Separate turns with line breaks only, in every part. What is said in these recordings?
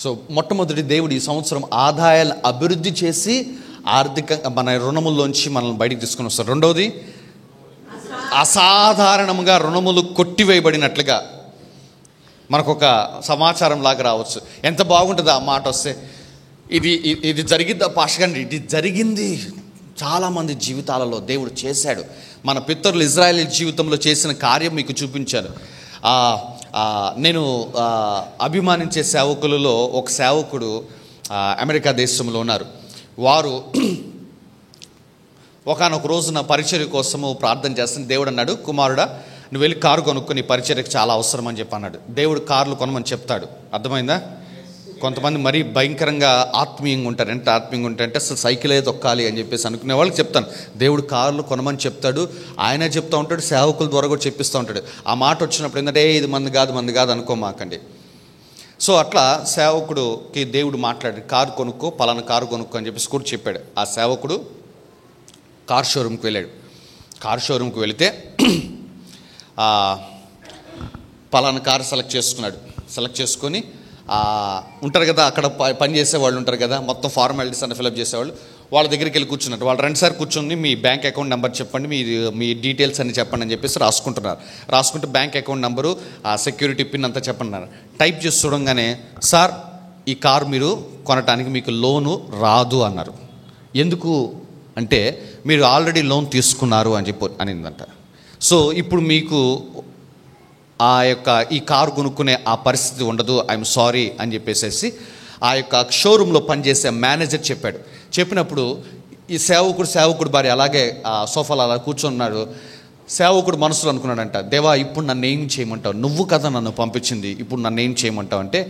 So మొట్టమొదటి దేవుడు ఈ సంవత్సరం ఆదాయాలను అభివృద్ధి చేసి ఆర్థికంగా మన రుణముల్లోంచి మనల్ని బయటికి తీసుకుని వస్తారు. రెండవది, అసాధారణంగా రుణములు కొట్టివేయబడినట్లుగా మనకొక సమాచారం లాగా రావచ్చు. ఎంత బాగుంటుంది ఆ మాట వస్తే. ఇది జరిగిద్దా పాషకండి? ఇది జరిగింది. చాలామంది జీవితాలలో దేవుడు చేశాడు. మన పితరులు ఇజ్రాయేల్ జీవితంలో చేసిన కార్యం మీకు చూపించాను. నేను అభిమానించే సేవకులలో ఒక సేవకుడు అమెరికా దేశంలో ఉన్నారు. వారు ఒకానొక రోజున పరిచర్య కోసము ప్రార్థన చేస్తాను. దేవుడు అన్నాడు, కుమారుడా నువ్వు వెళ్ళి కారు కొనుక్కొని పరిచర్యకు చాలా అవసరం అని చెప్పి అన్నాడు. దేవుడు కార్లు కొనమని చెప్తాడు. అర్థమైందా? కొంతమంది మరీ భయంకరంగా ఆత్మీయంగా ఉంటారు. ఎంత ఆత్మీయంగా ఉంటారంటే అసలు సైకిలే తొక్కాలి అని చెప్పేసి అనుకునే వాళ్ళకి చెప్తాను, దేవుడు కార్లు కొనమని చెప్తాడు. ఆయనే చెప్తూ ఉంటాడు, సేవకుల ద్వారా కూడా చెప్పిస్తూ ఉంటాడు. ఆ మాట వచ్చినప్పుడు ఏంటంటే ఇది మంది కాదు అనుకోమాకండి. సో అట్లా సేవకుడికి దేవుడు మాట్లాడాడు, కారు కొనుక్కో, పలానా కారు కొనుక్కో అని చెప్పేసి కూడా చెప్పాడు. ఆ సేవకుడు కార్ షోరూమ్కి వెళ్ళాడు. కార్ షోరూమ్కి వెళితే పలానా కారు సెలెక్ట్ చేసుకొని ఉంటారు కదా, అక్కడ పనిచేసే వాళ్ళు ఉంటారు కదా, మొత్తం ఫార్మాలిటీస్ అన్న ఫిలప్ చేసేవాళ్ళు, వాళ్ళ దగ్గరికి వెళ్ళి కూర్చున్నట్టు. వాళ్ళు రెండు సార్లు కూర్చొని మీ బ్యాంక్ అకౌంట్ నెంబర్ చెప్పండి, మీ డీటెయిల్స్ అన్ని చెప్పండి అని చెప్పేసి రాసుకుంటే bank account number, security pin అంతా చెప్పండి. టైప్ చేసి చూడంగానే, సార్ ఈ కారు మీరు కొనటానికి మీకు లోను రాదు అన్నారు. ఎందుకు అంటే మీరు ఆల్రెడీ లోన్ తీసుకున్నారు అని చెప్పి అనిందంట. సో ఇప్పుడు మీకు ఈ కారు కొనుక్కునే ఆ పరిస్థితి ఉండదు, ఐఎమ్ సారీ అని చెప్పేసి ఆ యొక్క షోరూంలో పనిచేసే మేనేజర్ చెప్పినప్పుడు ఈ సేవకుడు భార్య అలాగే సోఫాలో అలా కూర్చున్నాడు. సేవకుడు మనసులో అనుకున్నాడంట, దేవా ఇప్పుడు నన్ను ఏం చేయమంటావు? నువ్వు కదా నన్ను పంపించింది, ఇప్పుడు నన్ను ఏం చేయమంటావు అంటే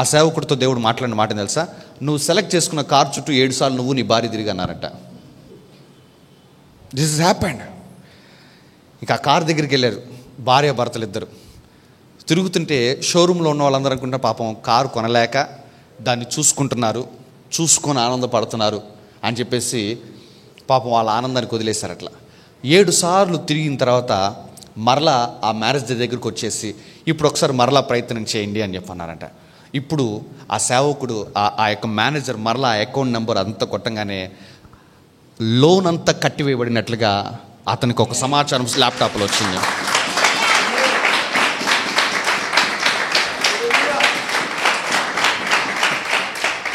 ఆ సేవకుడితో దేవుడు మాట్లాడిన మాట తెలుసా? నువ్వు సెలెక్ట్ చేసుకున్న కారు చుట్టూ 7 సార్లు నువ్వు నీ భార్య తిరిగి అన్నారట. This is happened. ఇంకా ఆ కారు దగ్గరికి వెళ్ళారు భార్య భర్తలు ఇద్దరు. తిరుగుతుంటే షోరూంలో ఉన్న వాళ్ళందరూ అనుకుంటున్నారు, పాపం కారు కొనలేక దాన్ని చూసుకొని ఆనందపడుతున్నారు అని చెప్పేసి పాపం వాళ్ళ ఆనందానికి వదిలేశారు. అట్లా 7 సార్లు తిరిగిన తర్వాత మరలా ఆ మ్యారేజ్ దగ్గరికి వచ్చేసి ఇప్పుడు ఒకసారి మరలా ప్రయత్నం చేయండి అని చెప్పన్నారంట. ఇప్పుడు ఆ సేవకుడు ఆ యొక్క మేనేజర్ మరలా ఆ అకౌంట్ నెంబర్ అంతా కొట్టంగానే లోన్ అంతా కట్టివేయబడినట్లుగా అతనికి ఒక సమాచారం ల్యాప్టాప్లో వచ్చింది.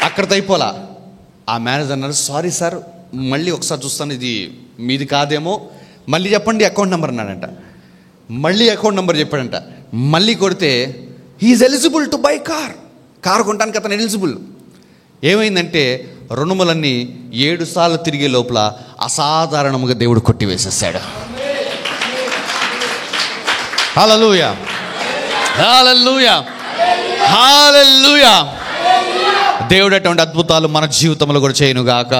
అక్కడితో అయిపోలా. ఆ మేనేజర్ అన్నారు, సారీ సార్ మళ్ళీ ఒకసారి చూస్తాను, ఇది మీది కాదేమో, మళ్ళీ చెప్పండి అకౌంట్ నెంబర్ అన్నాడంట. మళ్ళీ అకౌంట్ నెంబర్ చెప్పాడంట. మళ్ళీ కొడితే he's eligible to buy car కొనడానికి అతను ఎలిజిబుల్. ఏమైందంటే రుణములన్నీ 7 సార్లు తిరిగే లోపల అసాధారణంగా దేవుడు కొట్టివేసేసాడు. హల్లెలూయా, హల్లెలూయా, హల్లెలూయా. దేవుడు అటువంటి అద్భుతాలు మన జీవితంలో కూడా చేయనుగాక.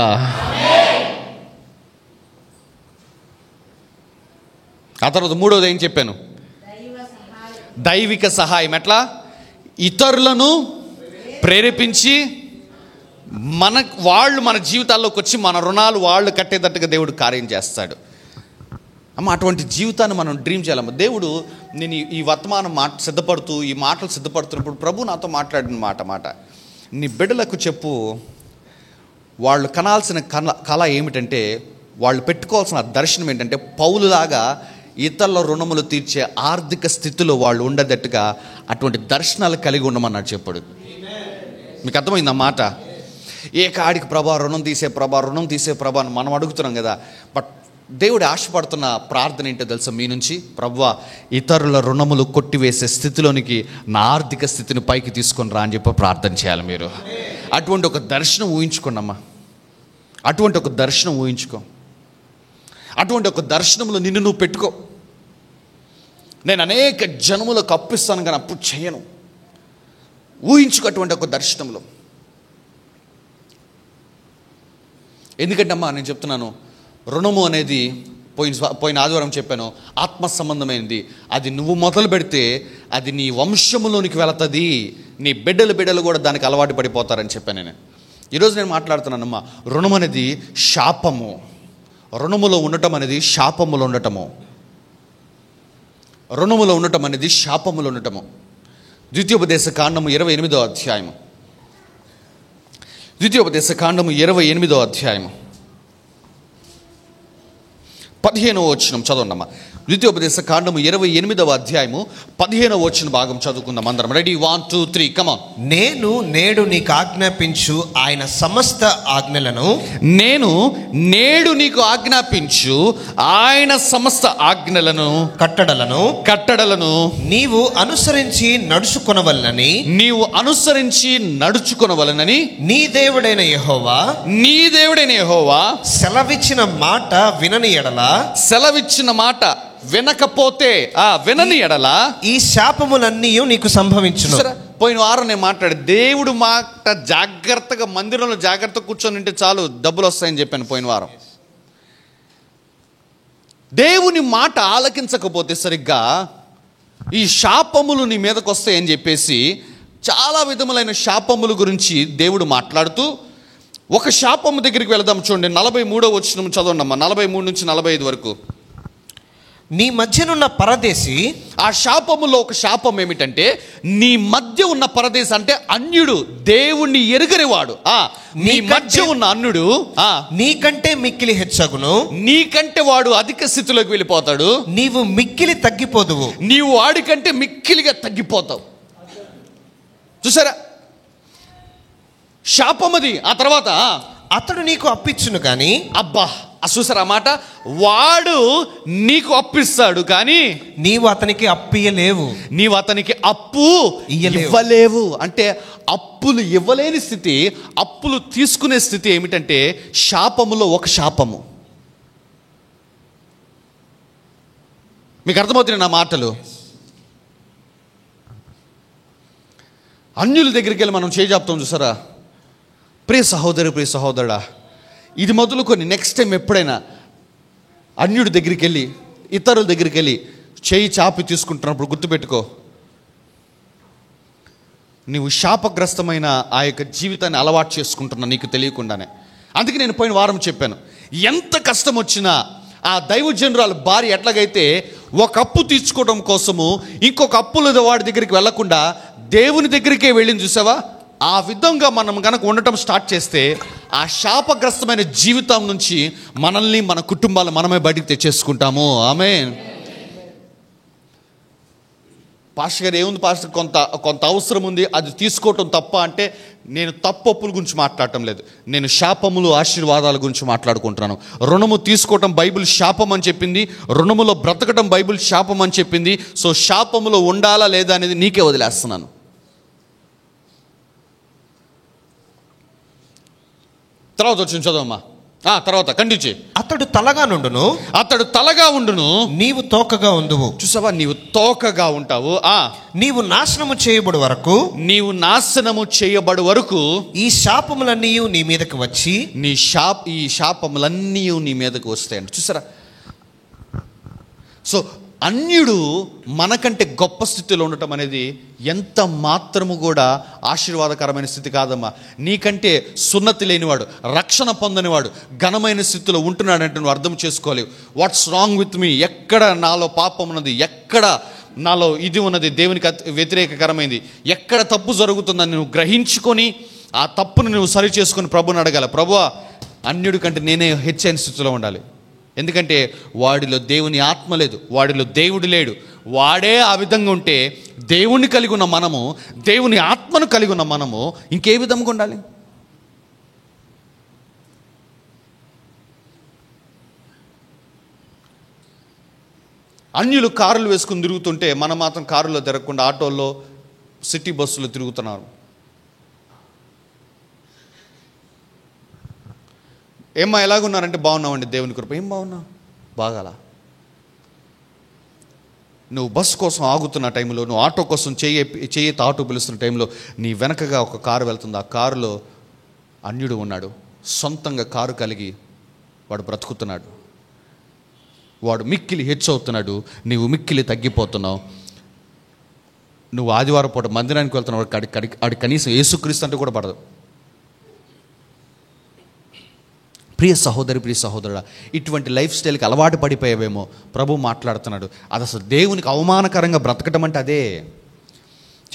ఆ తర్వాత 3వది ఏం చెప్పాను? దైవిక సహాయం. ఎట్లా? ఇతరులను ప్రేరేపించి వాళ్ళు మన జీవితాల్లోకి వచ్చి మన రుణాలు వాళ్ళు కట్టేటట్టుగా దేవుడు కార్యం చేస్తాడు. అమ్మ అటువంటి జీవితాన్ని మనం డ్రీమ్ చేయాలమ్మ. దేవుడు నేను ఈ వర్తమానం ఈ మాటలు సిద్ధపడుతున్నప్పుడు ప్రభు నాతో మాట్లాడిన మాట నీ బిడ్డలకు చెప్పు, వాళ్ళు కనాల్సిన కళ ఏమిటంటే, వాళ్ళు పెట్టుకోవాల్సిన దర్శనం ఏంటంటే, పౌలులాగా ఇతరుల రుణములు తీర్చే ఆర్థిక స్థితిలో వాళ్ళు ఉండేటట్టుగా అటువంటి దర్శనాలు కలిగి ఉండమన్నాడు చెప్పాడు. మీకు అర్థమైంది ఆ మాట? ఏ కాడికి రుణం తీసే ప్రభా అని మనం అడుగుతున్నాం కదా. బట్ దేవుడు ఆశపడుతున్న ప్రార్థన ఏంటో తెలుసా మీ నుంచి? ప్రభువా ఇతరుల రుణములు కొట్టివేసే స్థితిలోనికి నా ఆర్థిక స్థితిని పైకి తీసుకొని రా అని చెప్పి ప్రార్థన చేయాలి మీరు. అటువంటి ఒక దర్శనం ఊహించుకోండమ్మా. అటువంటి ఒక దర్శనం ఊహించుకో. అటువంటి ఒక దర్శనంలో నిన్ను నువ్వు పెట్టుకో. నేను అనేక జనములకు అప్పిస్తాను కానీ అప్పుడు చేయను. ఊహించుకో అటువంటి ఒక దర్శనంలో. ఎందుకంటే అమ్మా నేను చెప్తున్నాను, రుణము అనేది పోయిన ఆదివారం చెప్పాను, ఆత్మ సంబంధమైనది. అది నువ్వు మొదలు పెడితే అది నీ వంశములోనికి వెళుతుంది. నీ బిడ్డలు కూడా దానికి అలవాటు పడిపోతారని చెప్పాను నేను. ఈరోజు నేను మాట్లాడుతున్నానమ్మా, రుణం అనేది శాపము. రుణములో ఉండటం అనేది శాపములో ఉండటము. రుణములో ఉండటం అనేది శాపములో ఉండటము. ద్వితీయోపదేశ కాండము 28వ అధ్యాయము ద్వితీయోపదేశ కాండము 28వ అధ్యాయము 15వ వచనం చదవండమ్మా. ద్వితీయోపదేశ కాండము 28వ అధ్యాయము 15వ వచన భాగం చదువుకుందాం అందరం. Ready, 1 2 3 come on.
నేను నేడు నీకు ఆజ్ఞాపించు ఆయన సమస్త ఆజ్ఞలను,
నేను నేడు నీకు ఆజ్ఞాపించు ఆయన సమస్త ఆజ్ఞలను, కట్టడలను
నీవు అనుసరించి నడుచుకొనవలనని నీ దేవుడైన యెహోవా సెలవిచ్చిన మాట
వినకపోతే వినని ఎడల
ఈ శాపములన్నీ నీకు సంభవించును.
పోయిన వారం నేను మాట్లాడే దేవుడు మాట జాగ్రత్తగా మందిరంలో జాగ్రత్తగా కూర్చొని ఉంటే చాలు డబ్బులు వస్తాయని చెప్పాను పోయిన వారం. దేవుని మాట ఆలకించకపోతే సరిగ్గా ఈ శాపములు నీ మీదకి వస్తాయని చెప్పేసి చాలా విధములైన శాపముల గురించి దేవుడు మాట్లాడుతూ ఒక శాపము దగ్గరికి వెళదాం. చూడండి, 43వ వచనం చదవండమ్మా, 43 నుంచి 45 వరకు.
నీ మధ్యనున్న పరదేశి,
ఆ శాపములో ఒక శాపం ఏమిటంటే నీ మధ్య ఉన్న పరదేశి అంటే అన్యుడు, దేవుణ్ణి ఎరుగనివాడు. నీ మధ్య ఉన్న అన్యుడు
నీకంటే మిక్కిలి హెచ్చగును,
నీకంటే వాడు అధిక స్థితిలోకి వెళ్ళిపోతాడు,
నీవు మిక్కిలి తగ్గిపోదువు,
నీవు వాడికంటే మిక్కిలిగా తగ్గిపోతావు. చూసారా శాపమది. ఆ తర్వాత
అతడు నీకు అప్పిచ్చును కానీ,
అబ్బా చూసారా మాట, వాడు నీకు అప్పిస్తాడు కానీ
నీవు అతనికి అప్పియలేవు,
నీవు అతనికి అప్పు ఇవ్వలేవు. అంటే అప్పులు ఇవ్వలేని స్థితి, అప్పులు తీసుకునే స్థితి ఏమిటంటే శాపములో ఒక శాపము. మీకు అర్థమవుతుంది నా మాటలు? అన్యుల దగ్గరికి వెళ్ళి మనం చేజాపుతాం చూసారా. ప్రియ సహోదరుడా, ఇది మొదలుకొని నెక్స్ట్ టైం ఎప్పుడైనా అన్యుడి దగ్గరికి వెళ్ళి ఇతరుల దగ్గరికి వెళ్ళి చేయి చాపి తీసుకుంటున్నప్పుడు గుర్తుపెట్టుకో, నీవు శాపగ్రస్తమైన ఆ యొక్క జీవితాన్ని అలవాటు చేసుకుంటున్నా నీకు తెలియకుండానే. అందుకే నేను పోయిన వారం చెప్పాను, ఎంత కష్టం వచ్చినా ఆ దైవజనురాలు భార్య ఎట్లాగైతే ఒక అప్పు తీర్చుకోవడం కోసము ఇంకొక అప్పుల వాడి దగ్గరికి వెళ్లకుండా దేవుని దగ్గరికే వెళ్ళింది చూసావా. ఆ విధంగా మనం కనుక ఉండటం స్టార్ట్ చేస్తే ఆ శాపగ్రస్తమైన జీవితం నుంచి మనల్ని, మన కుటుంబాలు మనమే బయటికి తెచ్చేసుకుంటాము. ఆమేన్. పాస్టర్ గారు ఏముంది పాస్టర్, కొంత అవసరం ఉంది, అది తీసుకోవటం తప్ప అంటే నేను తప్పు అప్పుల గురించి మాట్లాడటం లేదు, నేను శాపములు ఆశీర్వాదాల గురించి మాట్లాడుకుంటున్నాను. రుణము తీసుకోవటం బైబిల్ శాపం అని చెప్పింది, రుణములో బ్రతకటం బైబిల్ శాపం అని చెప్పింది. సో శాపములో ఉండాలా లేదా అనేది నీకే వదిలేస్తున్నాను. తర్వాత వచ్చిన చదవమ్మా. తర్వాత కంటిన్యూ చేయి.
అతడు తలగా ఉండును, నీవు తోకగా ఉండువు.
చూసావా, నీవు తోకగా ఉంటావు.
నీవు నాశనము చేయబడు వరకు ఈ శాపములన్నీ నీ మీదకి వచ్చి
ఈ శాపములన్నీ నీ మీదకి వస్తాయండి. చూసారా. సో అన్యుడు మనకంటే గొప్ప స్థితిలో ఉండటం అనేది ఎంత మాత్రము కూడా ఆశీర్వాదకరమైన స్థితి కాదమ్మా. నీకంటే సున్నతి లేనివాడు, రక్షణ పొందనివాడు ఘనమైన స్థితిలో ఉంటున్నాడంటే నువ్వు అర్థం చేసుకోలేవు. వాట్స్ రాంగ్ విత్ మీ, ఎక్కడ నాలో పాపం ఉన్నది, ఎక్కడ నాలో ఇది ఉన్నది దేవునికి వ్యతిరేకకరమైంది, ఎక్కడ తప్పు జరుగుతుందని నువ్వు గ్రహించుకొని ఆ తప్పును నువ్వు సరి చేసుకొని ప్రభుని అడగాల. ప్రభువా, అన్యుడి కంటే నేనే హెచ్చైన స్థితిలో ఉండాలి. ఎందుకంటే వాడిలో దేవుని ఆత్మ లేదు, వాడిలో దేవుడు లేడు. వాడే ఆ విధంగా ఉంటే దేవుణ్ణి కలిగి ఉన్న మనము, దేవుని ఆత్మను కలిగి ఉన్న మనము ఇంకే విధంగా ఉండాలి? అన్యులు కారులు వేసుకుని తిరుగుతుంటే మనం మాత్రం కారులో తిరగకుండా ఆటోల్లో, సిటీ బస్సులో తిరుగుతున్నారు. ఏమ్మా ఎలాగున్నారంటే బాగున్నామండి దేవుని కృప. ఏం బాగున్నావు? బాగాలా. నువ్వు బస్సు కోసం ఆగుతున్న టైంలో, నువ్వు ఆటో కోసం చెయ్యి ఆటో పిలుస్తున్న టైంలో నీ వెనకగా ఒక కారు వెళ్తుంది. ఆ కారులో అన్యుడు ఉన్నాడు, సొంతంగా కారు కలిగి వాడు బ్రతుకుతున్నాడు. వాడు మిక్కిలి హెచ్చవుతున్నాడు, నీవు మిక్కిలి తగ్గిపోతున్నావు. నువ్వు ఆదివారం పూట మందిరానికి వెళ్తున్నావు, వాడి కనీసం యేసుక్రీస్తు అంటే కూడా పడదు. ప్రియ సహోదరుడా, ఇటువంటి లైఫ్ స్టైల్కి అలవాటు పడిపోయావేమో. ప్రభు మాట్లాడుతున్నాడు, అది అసలు దేవునికి అవమానకరంగా బ్రతకటం అంటే అదే.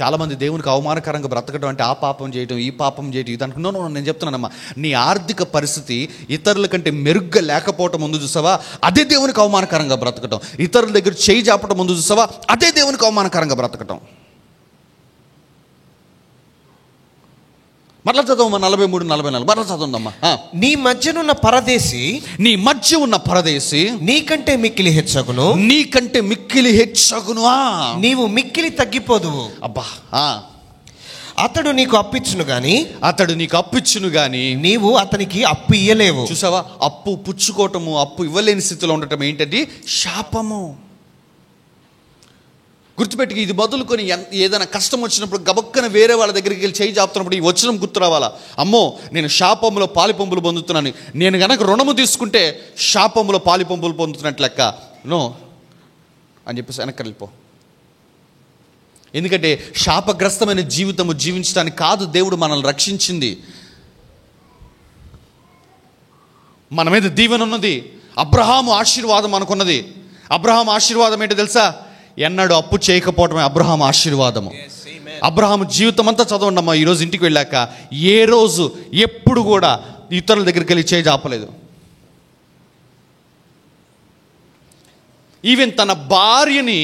చాలామంది దేవునికి అవమానకరంగా బ్రతకడం అంటే ఆ పాపం చేయటం, ఈ పాపం చేయటం, ఇది అనుకున్నాను. నేను చెప్తున్నానమ్మా, నీ ఆర్థిక పరిస్థితి ఇతరుల కంటే మెరుగ్గా లేకపోవటం ముందు చూసావా, అదే దేవునికి అవమానకరంగా బ్రతకటం. ఇతరుల దగ్గర చేయి చాపటం ముందు చూసావా, అదే దేవునికి అవమానకరంగా బ్రతకటం. మరలా చదవమ్మా 43-44 మరలా చదవందమ్మా.
నీ మధ్యనున్న పరదేశి,
నీ మధ్య ఉన్న పరదేశి
నీకంటే మిక్కిలి హెచ్చగును,
నీకంటే మిక్కిలి హెచ్చగును,
నీవు మిక్కిలి తగ్గిపోదువు.
అబ్బా,
అతడు నీకు అప్పిచ్చును గాని,
అతడు నీకు అప్పిచ్చును గాని
నీవు అతనికి అప్పు ఇయ్యలేవు.
చూసావా, అప్పు పుచ్చుకోవటము, అప్పు ఇవ్వలేని స్థితిలో ఉండటం ఏంటంటే శాపము. గుర్తుపెట్టుకు, ఇది మొదలుకొని ఏదైనా కష్టం వచ్చినప్పుడు గబక్కన వేరే వాళ్ళ దగ్గరికి వెళ్ళి చేయి చాపుతున్నప్పుడు ఈ వచనం గుర్తు రావాలా. అమ్మో, నేను శాపంలో పాలిపంపులు పొందుతున్నాను, నేను గనక రుణము తీసుకుంటే శాపంలో పాలిపంపులు పొందుతున్నట్లు లెక్క, నో అని చెప్పేసి వెనక్కి వెళ్ళిపో. ఎందుకంటే శాపగ్రస్తమైన జీవితము జీవించడానికి కాదు దేవుడు మనల్ని రక్షించింది. మన మీద దీవెన ఉన్నది, అబ్రహాము ఆశీర్వాదం అనుకున్నది. అబ్రహాము ఆశీర్వాదం ఏంటో తెలుసా? ఎన్నడూ అప్పు చేయకపోవటమే అబ్రహాము ఆశీర్వాదము. అబ్రహాము జీవితం అంతా చదవండమ్మా, ఈరోజు ఇంటికి వెళ్ళాక ఏ రోజు ఎప్పుడు కూడా ఇతరుల దగ్గరికి వెళ్ళి చేయి చాపలేదు. ఈవెన్ తన భార్యని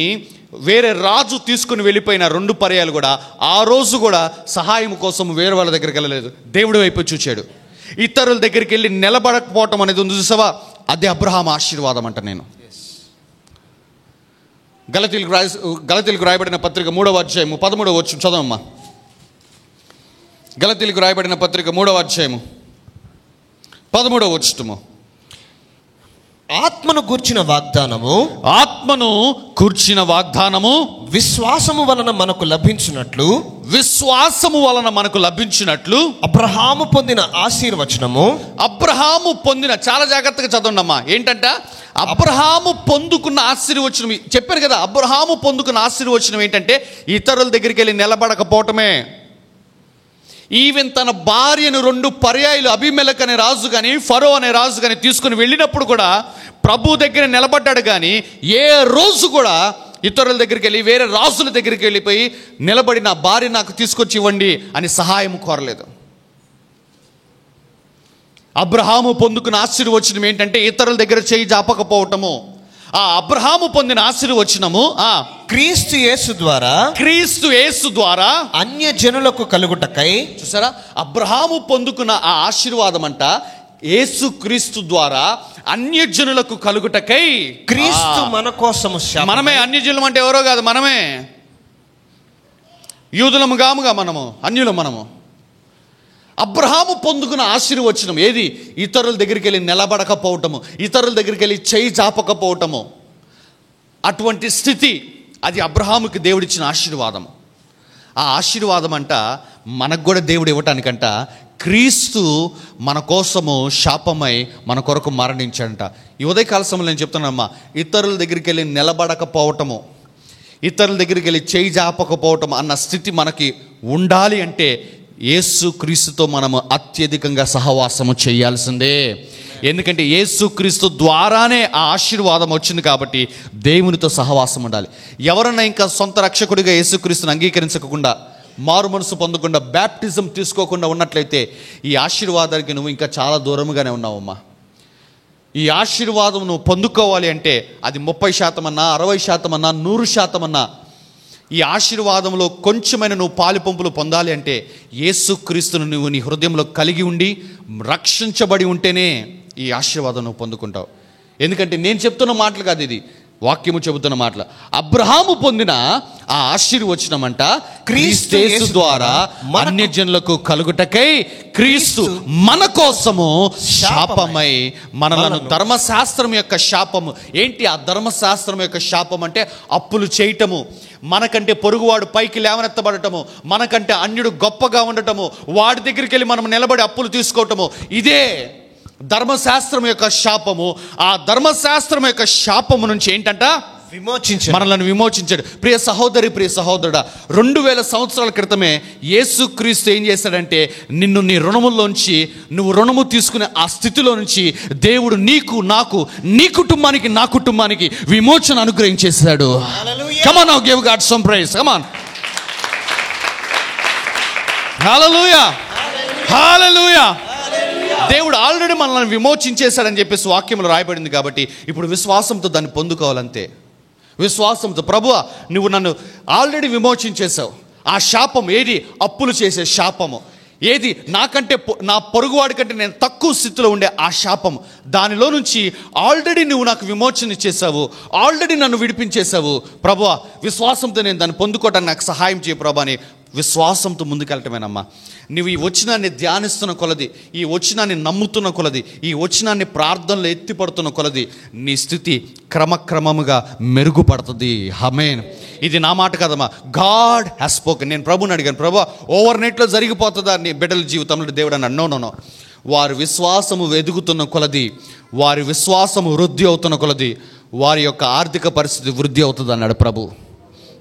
వేరే రాజు తీసుకుని వెళ్ళిపోయిన 2 పర్యాలు కూడా ఆ రోజు కూడా సహాయం కోసం వేరే వాళ్ళ దగ్గరికి వెళ్ళలేదు, దేవుడి వైపు చూచాడు. ఇతరుల దగ్గరికి వెళ్ళి నిలబడకపోవటం అనేది ఉంది చూసావా, అదే అబ్రహాము ఆశీర్వాదం అంట. నేను గలతీలకు రాయబడిన పత్రిక 3వ అధ్యాయము 13వ వచనం చదవమ్మా. గలతీలకు రాయబడిన పత్రిక 3వ అధ్యాయము 13వ వచనము.
ఆత్మను గూర్చిన వాగ్దానము,
ఆత్మను కూర్చిన వాగ్దానము
విశ్వాసము వలన మనకు లభించినట్లు,
విశ్వాసము వలన మనకు లభించినట్లు
అబ్రహాము పొందిన ఆశీర్వచనము,
అబ్రహాము పొందిన, చాలా జాగ్రత్తగా చదవండమ్మా. ఏంటంట? అబ్రహాము పొందుకున్న ఆశీర్వచనం. చెప్పాను కదా, అబ్రహాము పొందుకున్న ఆశీర్వచనం ఏంటంటే ఇతరుల దగ్గరికి వెళ్ళి నిలబడకపోవటమే. ఈవెన్ తన భార్యను 2 పర్యాయాలు అబీమెలెకు అనే రాజు కానీ ఫరో అనే రాజు కానీ తీసుకుని వెళ్ళినప్పుడు కూడా ప్రభు దగ్గర నిలబడ్డాడు. కానీ ఏ రోజు కూడా ఇతరుల దగ్గరికి వెళ్ళి వేరే రాజుల దగ్గరికి వెళ్ళిపోయి నిలబడి నా భార్య నాకు తీసుకొచ్చి ఇవ్వండి అని సహాయం కోరలేదు. అబ్రహాము పొందుకున్న ఆశీర్వచనం ఏంటంటే ఇతరుల దగ్గర చేయి జాపకపోవటము. ఆ అబ్రహాము పొందిన ఆశీర్వచనము
క్రీస్తు యేసు ద్వారా అన్య జనులకు కలుగుటకై.
చూసారా, అబ్రహాము పొందుకున్న ఆ ఆశీర్వాదం అంట యేసు క్రీస్తు ద్వారా అన్యజనులకు కలుగుటకై.
క్రీస్తు మన కోసము,
మనమే అన్యజనులం అంటే ఎవరో కాదు, మనమే యూదులము గాముగా మనము అన్యులం. మనము అబ్రహాము పొందుకున్న ఆశీర్వచనం ఏది? ఇతరుల దగ్గరికి వెళ్ళి నిలబడకపోవటము, ఇతరుల దగ్గరికి వెళ్ళి చేయి చాపకపోవటము. అటువంటి స్థితి అది అబ్రహాముకి దేవుడిచ్చిన ఆశీర్వాదము. ఆ ఆశీర్వాదం అంట మనకు కూడా దేవుడు ఇవ్వటానికంట క్రీస్తు మన కోసము శాపమై మన కొరకు మరణించంట. ఈ ఉదయకాల సమయంలో నేను చెప్తున్నానమ్మా, ఇతరుల దగ్గరికి వెళ్ళి నిలబడకపోవటము, ఇతరుల దగ్గరికి వెళ్ళి చేయి జాపకపోవటం అన్న స్థితి మనకి ఉండాలి అంటే యేసు క్రీస్తుతో మనము అత్యధికంగా సహవాసము చేయాల్సిందే. ఎందుకంటే యేసు క్రీస్తు ద్వారానే ఆ ఆశీర్వాదం వచ్చింది కాబట్టి దేవునితో సహవాసం ఉండాలి. ఎవరన్నా ఇంకా సొంత రక్షకుడిగా యేసుక్రీస్తుని అంగీకరించకుండా, మారు మనసు పొందకుండా, బ్యాప్టిజం తీసుకోకుండా ఉన్నట్లయితే ఈ ఆశీర్వాదానికి నువ్వు ఇంకా చాలా దూరముగానే ఉన్నావమ్మా. ఈ ఆశీర్వాదం నువ్వు పొందుకోవాలి అంటే అది 30% అన్నా, 60% అన్నా, 100% అన్నా, ఈ ఆశీర్వాదంలో కొంచెమైన నువ్వు పాలుపంపులు పొందాలి అంటే యేసుక్రీస్తును నువ్వు నీ హృదయంలో కలిగి ఉండి రక్షించబడి ఉంటేనే ఈ ఆశీర్వాదం నువ్వు పొందుకుంటావు. ఎందుకంటే నేను చెప్తున్న మాటలు కాదు, ఇది వాక్యము చెబుతున్న మాటలు. అబ్రహాము పొందిన ఆ ఆశీర్వచనం అంట క్రీస్తు ద్వారా అన్యజనులకు కలుగుటకై క్రీస్తు మన కోసము శాపమై మనలను. ధర్మశాస్త్రం యొక్క శాపము ఏంటి? ఆ ధర్మశాస్త్రం యొక్క శాపం అంటే అప్పులు చేయటము, మనకంటే పొరుగువాడు పైకి లేవనెత్తబడటము, మనకంటే అన్యుడు గొప్పగా ఉండటము, వాడి దగ్గరికి వెళ్ళి మనం నిలబడి అప్పులు తీసుకోవటము. ఇదే ధర్మశాస్త్రం యొక్క శాపము. ఆ ధర్మశాస్త్రం యొక్క శాపము నుంచి ఏంటంట మనలను విమోచించాడు. ప్రియ సహోదరి, ప్రియ సహోదరుడా, 2000 సంవత్సరాల క్రితమే యేసుక్రీస్తు ఏం చేశాడంటే నిన్ను నీ రుణముల్లోంచి, నువ్వు రుణము తీసుకునే ఆ స్థితిలో నుంచి దేవుడు నీకు, నాకు, నీ కుటుంబానికి, నా కుటుంబానికి విమోచన అనుగ్రహించేశాడు. Come on now, give God some praise. Come on. హల్లెలూయా, హల్లెలూయా. దేవుడు ఆల్రెడీ మనల్ని విమోచించేశాడని చెప్పేసి వాక్యంలో రాయబడింది. కాబట్టి ఇప్పుడు విశ్వాసంతో దాన్ని పొందుకోవాలంతే. విశ్వాసంతో, ప్రభువా నువ్వు నన్ను ఆల్రెడీ విమోచించేశావు. ఆ శాపం ఏది? అప్పులు చేసే శాపము. ఏది? నాకంటే నా పొరుగువాడి కంటే నేను తక్కువ స్థితిలో ఉండే ఆ శాపం, దానిలో నుంచి ఆల్రెడీ నువ్వు నాకు విమోచన ఇచ్చేసావు, ఆల్రెడీ నన్ను విడిపించేశావు. ప్రభువా విశ్వాసంతో నేను దాన్ని పొందుకోవడానికి నాకు సహాయం చేయ ప్రభా అని విశ్వాసంతో ముందుకెళ్ళటమేనమ్మా. నువ్వు ఈ వచనాన్ని ధ్యానిస్తున్న కొలది, ఈ వచనాన్ని నమ్ముతున్న కొలది, ఈ వచనాన్ని ప్రార్థనలో ఎత్తిపడుతున్న కొలది నీ స్థితి క్రమక్రమముగా మెరుగుపడుతుంది. ఆమేన్. ఇది నా మాట కదమ్మా, గాడ్ హ్యాస్ స్పోకెన్. నేను ప్రభుని అడిగాను, ప్రభు ఓవర్ నైట్లో జరిగిపోతుందా నీ బిడ్డల జీవితంలో? దేవుడు అన్నాడు, నో. వారి విశ్వాసము ఎదుగుతున్న కొలది, వారి విశ్వాసము వృద్ధి అవుతున్న కొలది వారి యొక్క ఆర్థిక పరిస్థితి వృద్ధి అవుతుంది అన్నాడు ప్రభు.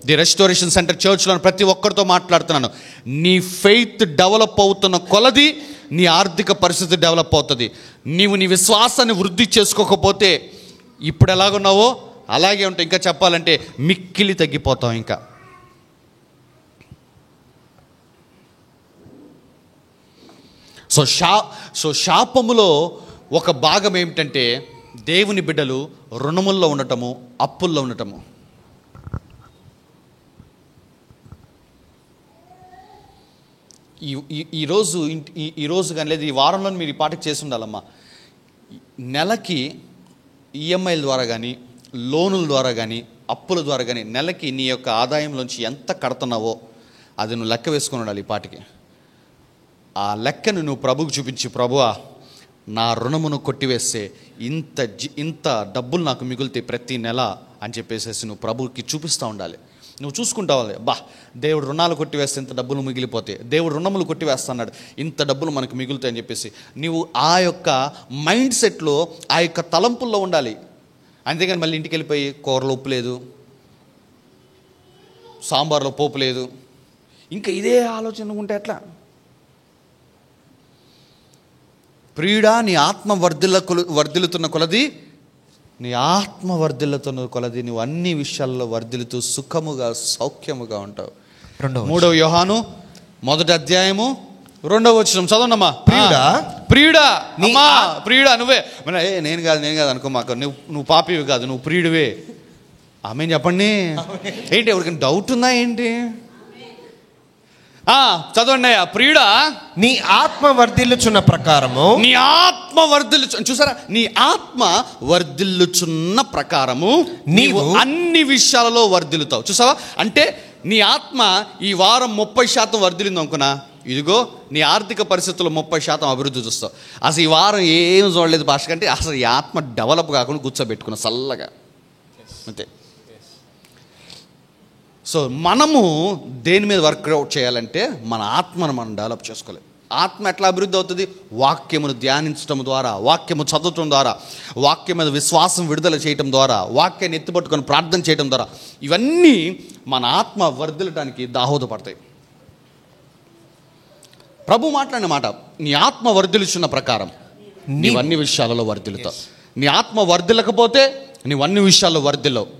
ది రెస్టోరేషన్ సెంటర్ చర్చ్లో ప్రతి ఒక్కరితో మాట్లాడుతున్నాను. నీ ఫెయిత్ డెవలప్ అవుతున్న కొలది నీ ఆర్థిక పరిస్థితి డెవలప్ అవుతుంది. నీవు నీ విశ్వాసాన్ని వృద్ధి చేసుకోకపోతే ఇప్పుడు ఎలాగున్నావో అలాగే ఉంటాయి. ఇంకా చెప్పాలంటే మిక్కిలి తగ్గిపోతాం. ఇంకా సో శాపములో ఒక భాగం ఏమిటంటే దేవుని బిడ్డలు రుణముల్లో ఉండటము, అప్పుల్లో ఉండటము. ఈరోజు కానీ లేదు ఈ వారంలో మీరు ఈ పాటకు చేసి ఉండాలమ్మా. నెలకి ఈఎంఐల ద్వారా కానీ, లోనుల ద్వారా కానీ, అప్పుల ద్వారా కానీ నెలకి నీ యొక్క ఆదాయంలోంచి ఎంత కడుతున్నావో అది నువ్వు లెక్క వేసుకొని ఉండాలి ఈ పాటికి. ఆ లెక్కను నువ్వు ప్రభువుకు చూపించి, ప్రభువా నా రుణమును కొట్టివేస్తే ఇంత డబ్బులు నాకు మిగులుతాయి ప్రతి నెల అని చెప్పేసి నువ్వు ప్రభువుకి చూపిస్తూ ఉండాలి. నువ్వు చూసుకుంటావాలి, దేవుడు రుణాలు కొట్టివేస్తే ఇంత డబ్బులు మిగిలిపోతాయి, దేవుడు రుణములు కొట్టివేస్తున్నాడు ఇంత డబ్బులు మనకు మిగులుతాయి అని చెప్పేసి నువ్వు ఆ యొక్క మైండ్ సెట్లో, ఆ యొక్క తలంపుల్లో ఉండాలి. అంతేగాని మళ్ళీ ఇంటికి వెళ్ళిపోయి కూరలో ఉప్పు లేదు, సాంబార్లో పోపు లేదు, ఇంకా ఇదే ఆలోచన ఉంటే ఎట్లా? ప్రియుడా నీ ఆత్మ వర్ధిల్లుతున్న కొలది, నీ ఆత్మ వర్ధిల్లుతున్న కొలది నువ్వు అన్ని విషయాల్లో వర్ధిల్లుతూ సుఖముగా సౌఖ్యముగా ఉంటావు. 3 యోహాను 1వ అధ్యాయము 2వ వచనం చదవనమ్మా. ప్రియుడా నువ్వే, నేను కాదు అనుకో, మాకు నువ్వు పాపివి కాదు, నువ్వు ప్రియుడివే. ఆమె చెప్పండి. ఏంటి ఎవరికైనా డౌట్ ఉందా ఏంటి? చదవండి అయ్యా. ప్రియుడా
నీ ఆత్మ వర్ధిల్లుచున్న ప్రకారము,
నీ ఆత్మ చూసారా, నీ ఆత్మ వర్ధిల్లుచున్న ప్రకారము నీవు అన్ని విషయాలలో వర్ధిల్లుతావు. చూసావా? అంటే నీ ఆత్మ ఈ వారం 30% వర్ధిల్లింది అనుకున్నా, ఇదిగో నీ ఆర్థిక పరిస్థితుల్లో 30% అభివృద్ధి చూస్తావు. అసలు ఈ వారం ఏం చూడలేదు భాష కంటే అసలు ఈ ఆత్మ డెవలప్ కాకుండా కూర్చోబెట్టుకున్నా చల్లగా అంతే. సో మనము దేని మీద వర్కౌట్ చేయాలంటే మన ఆత్మను మనం డెవలప్ చేసుకోవాలి. ఆత్మ ఎట్లా అభివృద్ధి అవుతుంది? వాక్యమును ధ్యానించడం ద్వారా, వాక్యము చదవటం ద్వారా, వాక్యం మీద విశ్వాసం విడుదల చేయటం ద్వారా, వాక్యాన్ని ఎత్తిపట్టుకొని ప్రార్థన చేయడం ద్వారా ఇవన్నీ మన ఆత్మ వర్ధిల్లటానికి దోహదపడతాయి. ప్రభు మాట్లాడిన మాట, నీ ఆత్మ వర్ధిల్లుచున్న ప్రకారం నీవన్ని విషయాలలో వర్ధిల్లుతావు. నీ ఆత్మ వర్ధిల్లకపోతే నీవన్ని విషయాల్లో వర్ధిల్లవు.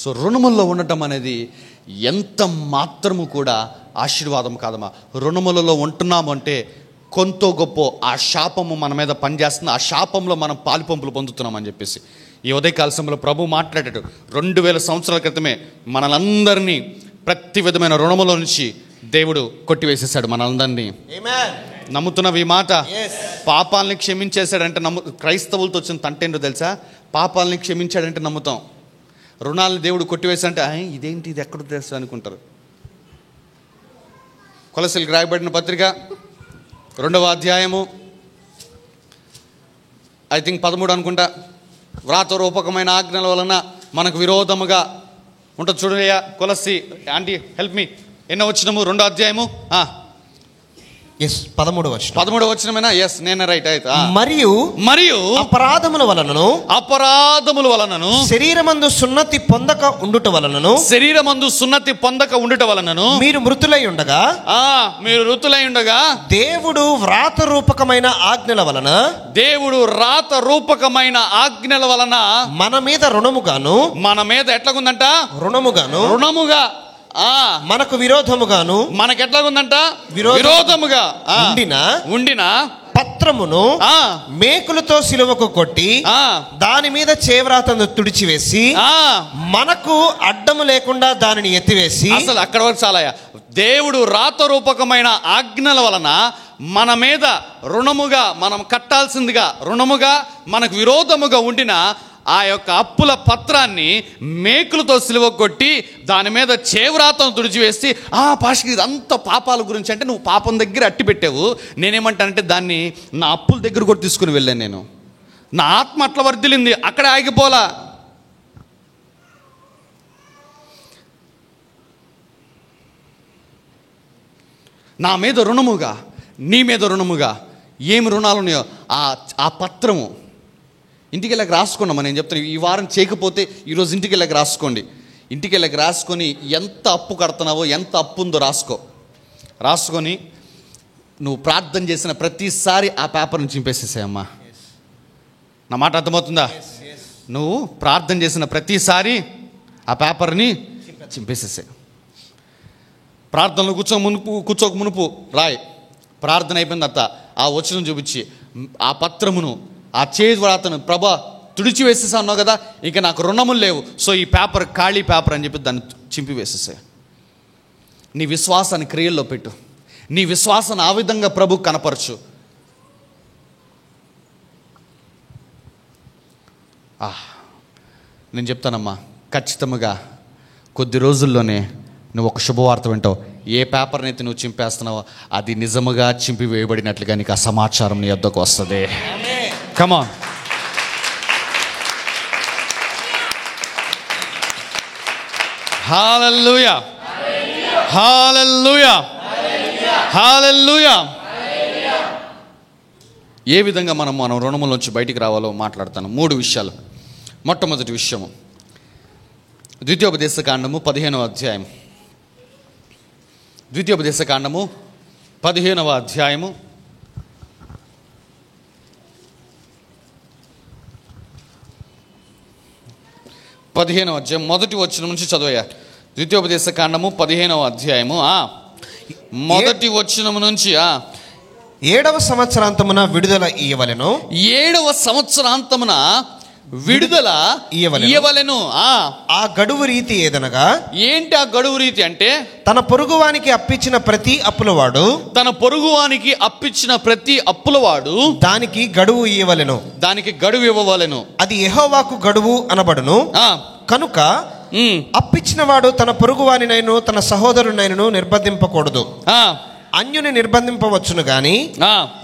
సో రుణముల్లో ఉండటం అనేది ఎంత మాత్రము కూడా ఆశీర్వాదం కాదమ్మా. రుణములలో ఉంటున్నాము అంటే కొంత గొప్ప ఆ శాపము మన మీద పనిచేస్తుంది, ఆ శాపంలో మనం పాలుపంపులు పొందుతున్నామని చెప్పేసి ఈ ఉదయకాల సమయంలో ప్రభు మాట్లాడాడు. 2000 సంవత్సరాల క్రితమే మనలందరినీ ప్రతి విధమైన రుణములో నుంచి దేవుడు కొట్టివేసేసాడు మనలందరినీ. నమ్ముతున్నవి ఈ మాట? పాపాలని క్షమించేశాడంటే క్రైస్తవులతో వచ్చిన తంటేంటో తెలుసా? పాపాలని క్షమించాడంటే నమ్ముతాం, రుణాలను దేవుడు కొట్టివేశాడంటే ఇదేంటి, ఇది ఎక్కడ తెలుసు అనుకుంటారు. కొలసీలకు రాయబడిన పత్రిక 2వ అధ్యాయము ఐ థింక్ 13 అనుకుంటా. వ్రాతరూపకమైన ఆజ్ఞల వలన మనకు విరోధముగా ఉంటుంది చూడయ్యా. కొలసి ఆంటీ హెల్ప్ మీ, ఎన్నో వచ్చినము 2వ అధ్యాయము
13వ వచనం.
13వ వచనమేనా? ఎస్, నేను రైట్. అయితే మరియు
అపరాధముల
వలనను
శరీరమందు సున్నతి పొందక ఉండుట వలనను మీరు మృతులై ఉండగా దేవుడు వ్రాత రూపకమైన ఆజ్ఞల వలన మన మీద రుణముగాను, మన మీద ఎట్లాగుందంట? రుణముగా మనకు విరోధముగాను, మనకు ఎట్లాగుందంట? విరోధముగా ఉండిన పత్రమును మేకులతో సిలువకు కొట్టి దాని మీద చేవ్రాతను తుడిచివేసి మనకు అడ్డము లేకుండా దానిని ఎత్తివేసి. అసలు అక్కడ వరకు చాలా. దేవుడు రాత రూపకమైన ఆజ్ఞల వలన మన మీద రుణముగా, మనం కట్టాల్సిందిగా రుణముగా, మనకు విరోధముగా ఉండిన ఆ యొక్క అప్పుల పత్రాన్ని మేకులతో సిలువ కొట్టి దాని మీద చేవ్రాతను తుడిచివేసి, పాషకి ఇదంతా పాపాల గురించి అంటే నువ్వు పాపం దగ్గర అట్టి పెట్టావు, నేనేమంటానంటే దాన్ని నా అప్పుల దగ్గర కూడా తీసుకుని వెళ్ళాను నేను. నా ఆత్మ అట్లా వర్ధిల్లింది, అక్కడే ఆగిపోలా. నా మీద రుణముగా, నీ మీద రుణముగా ఏమి రుణాలు ఉన్నాయో ఆ పత్రము ఇంటికి వెళ్ళక రాసుకున్నామా. నేను చెప్తాను, ఈ వారం చేయకపోతే ఈరోజు ఇంటికి వెళ్ళక రాసుకోండి. ఇంటికి వెళ్ళక రాసుకొని ఎంత అప్పు కడుతున్నావో, ఎంత అప్పు ఉందో రాసుకొని నువ్వు ప్రార్థన చేసిన ప్రతిసారి ఆ పేపర్ని చింపేసేసాయమ్మా. నా మాట అర్థమవుతుందా? నువ్వు ప్రార్థన చేసిన ప్రతిసారి ఆ పేపర్ని చింపేసేసాయి. ప్రార్థనలు కూర్చోక మునుపు రాయ్. ప్రార్థన అయిపోయిన తర్వాత ఆ వచనం చూపించి ఆ పత్రమును, ఆ చేవ్రాతను ప్రభా తుడిచివేసేసా అన్నావు కదా, ఇక నాకు రుణములు లేవు, సో ఈ పేపర్ ఖాళీ పేపర్ అని చెప్పి దాన్ని చింపివేసేసాయి. నీ విశ్వాసాన్ని క్రియల్లో పెట్టు. నీ విశ్వాసాన్ని ఆ విధంగా ప్రభు కనపరచు. నేను చెప్తానమ్మా, ఖచ్చితంగా కొద్ది రోజుల్లోనే నువ్వు ఒక శుభవార్త వింటావు. ఏ పేపర్ని అయితే నువ్వు చింపేస్తున్నావో అది నిజముగా చింపివేయబడినట్లుగా నీకు ఆ సమాచారం నీ వద్దకు వస్తుంది. Come on. Hallelujah. Hallelujah. Hallelujah. ఏ విధంగా మనం రుణముల నుంచి బయటికి రావాలో మాట్లాడతాను. 3 విషయాలు. మొట్టమొదటి విషయము ద్వితీయోపదేశకాండము 15వ అధ్యాయం. ద్వితీయోపదేశకాండము 15వ అధ్యాయము 15వ అధ్యాయం మొదటి వచనం నుంచి చదివా. ద్వితీయోపదేశకాండము 15వ అధ్యాయము మొదటి వచనం నుంచి 7వ సంవత్సరాంతమున విడుదల ఇయ్యవలెను.
7వ సంవత్సరాంతమున విడుదల ఇయ్యవలెను.
ఆ గడువు రీతి ఏదనగా,
ఏంటి ఆ గడువు రీతి అంటే,
తన పొరుగువానికి అప్పిచ్చిన ప్రతి అప్పులవాడు దానికి గడువు ఇయ్యవలెను. అది యెహోవాకు గడువు అనబడును. కనుక అప్పిచ్చిన వాడు తన పొరుగువానినైను తన సహోదరునైను నిర్బంధింపకూడదు. అన్యుని నిర్బంధింపవచ్చును గాని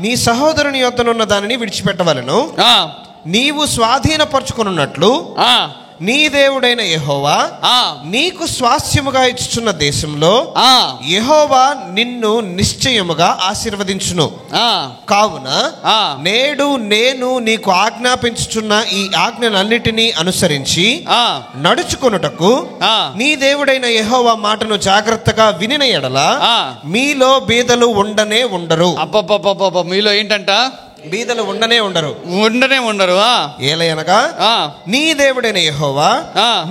నీ సహోదరుని యొద్దనున్న దానిని విడిచిపెట్టవలెను. నీవు స్వాధీనపరచుకున్నట్లు నీ దేవుడైన యెహోవా నీకు స్వాస్థ్యముగా ఇచ్చుచున్న దేశంలో యెహోవా నిన్ను నిశ్చయముగా ఆశీర్వదించును. కావున నేడు నేను నీకు ఆజ్ఞాపించుచున్న ఈ ఆజ్ఞలన్నిటినీ అనుసరించి నడుచుకొనుటకు నీ దేవుడైన యెహోవా మాటను జాగ్రత్తగా వినిన యెడల మీలో బీదలు ఉండరు.
మీలో ఏంటంట?
బీదలు ఉండనే ఉండరు.
ఏలయనగా
నీ దేవుడైన యెహోవా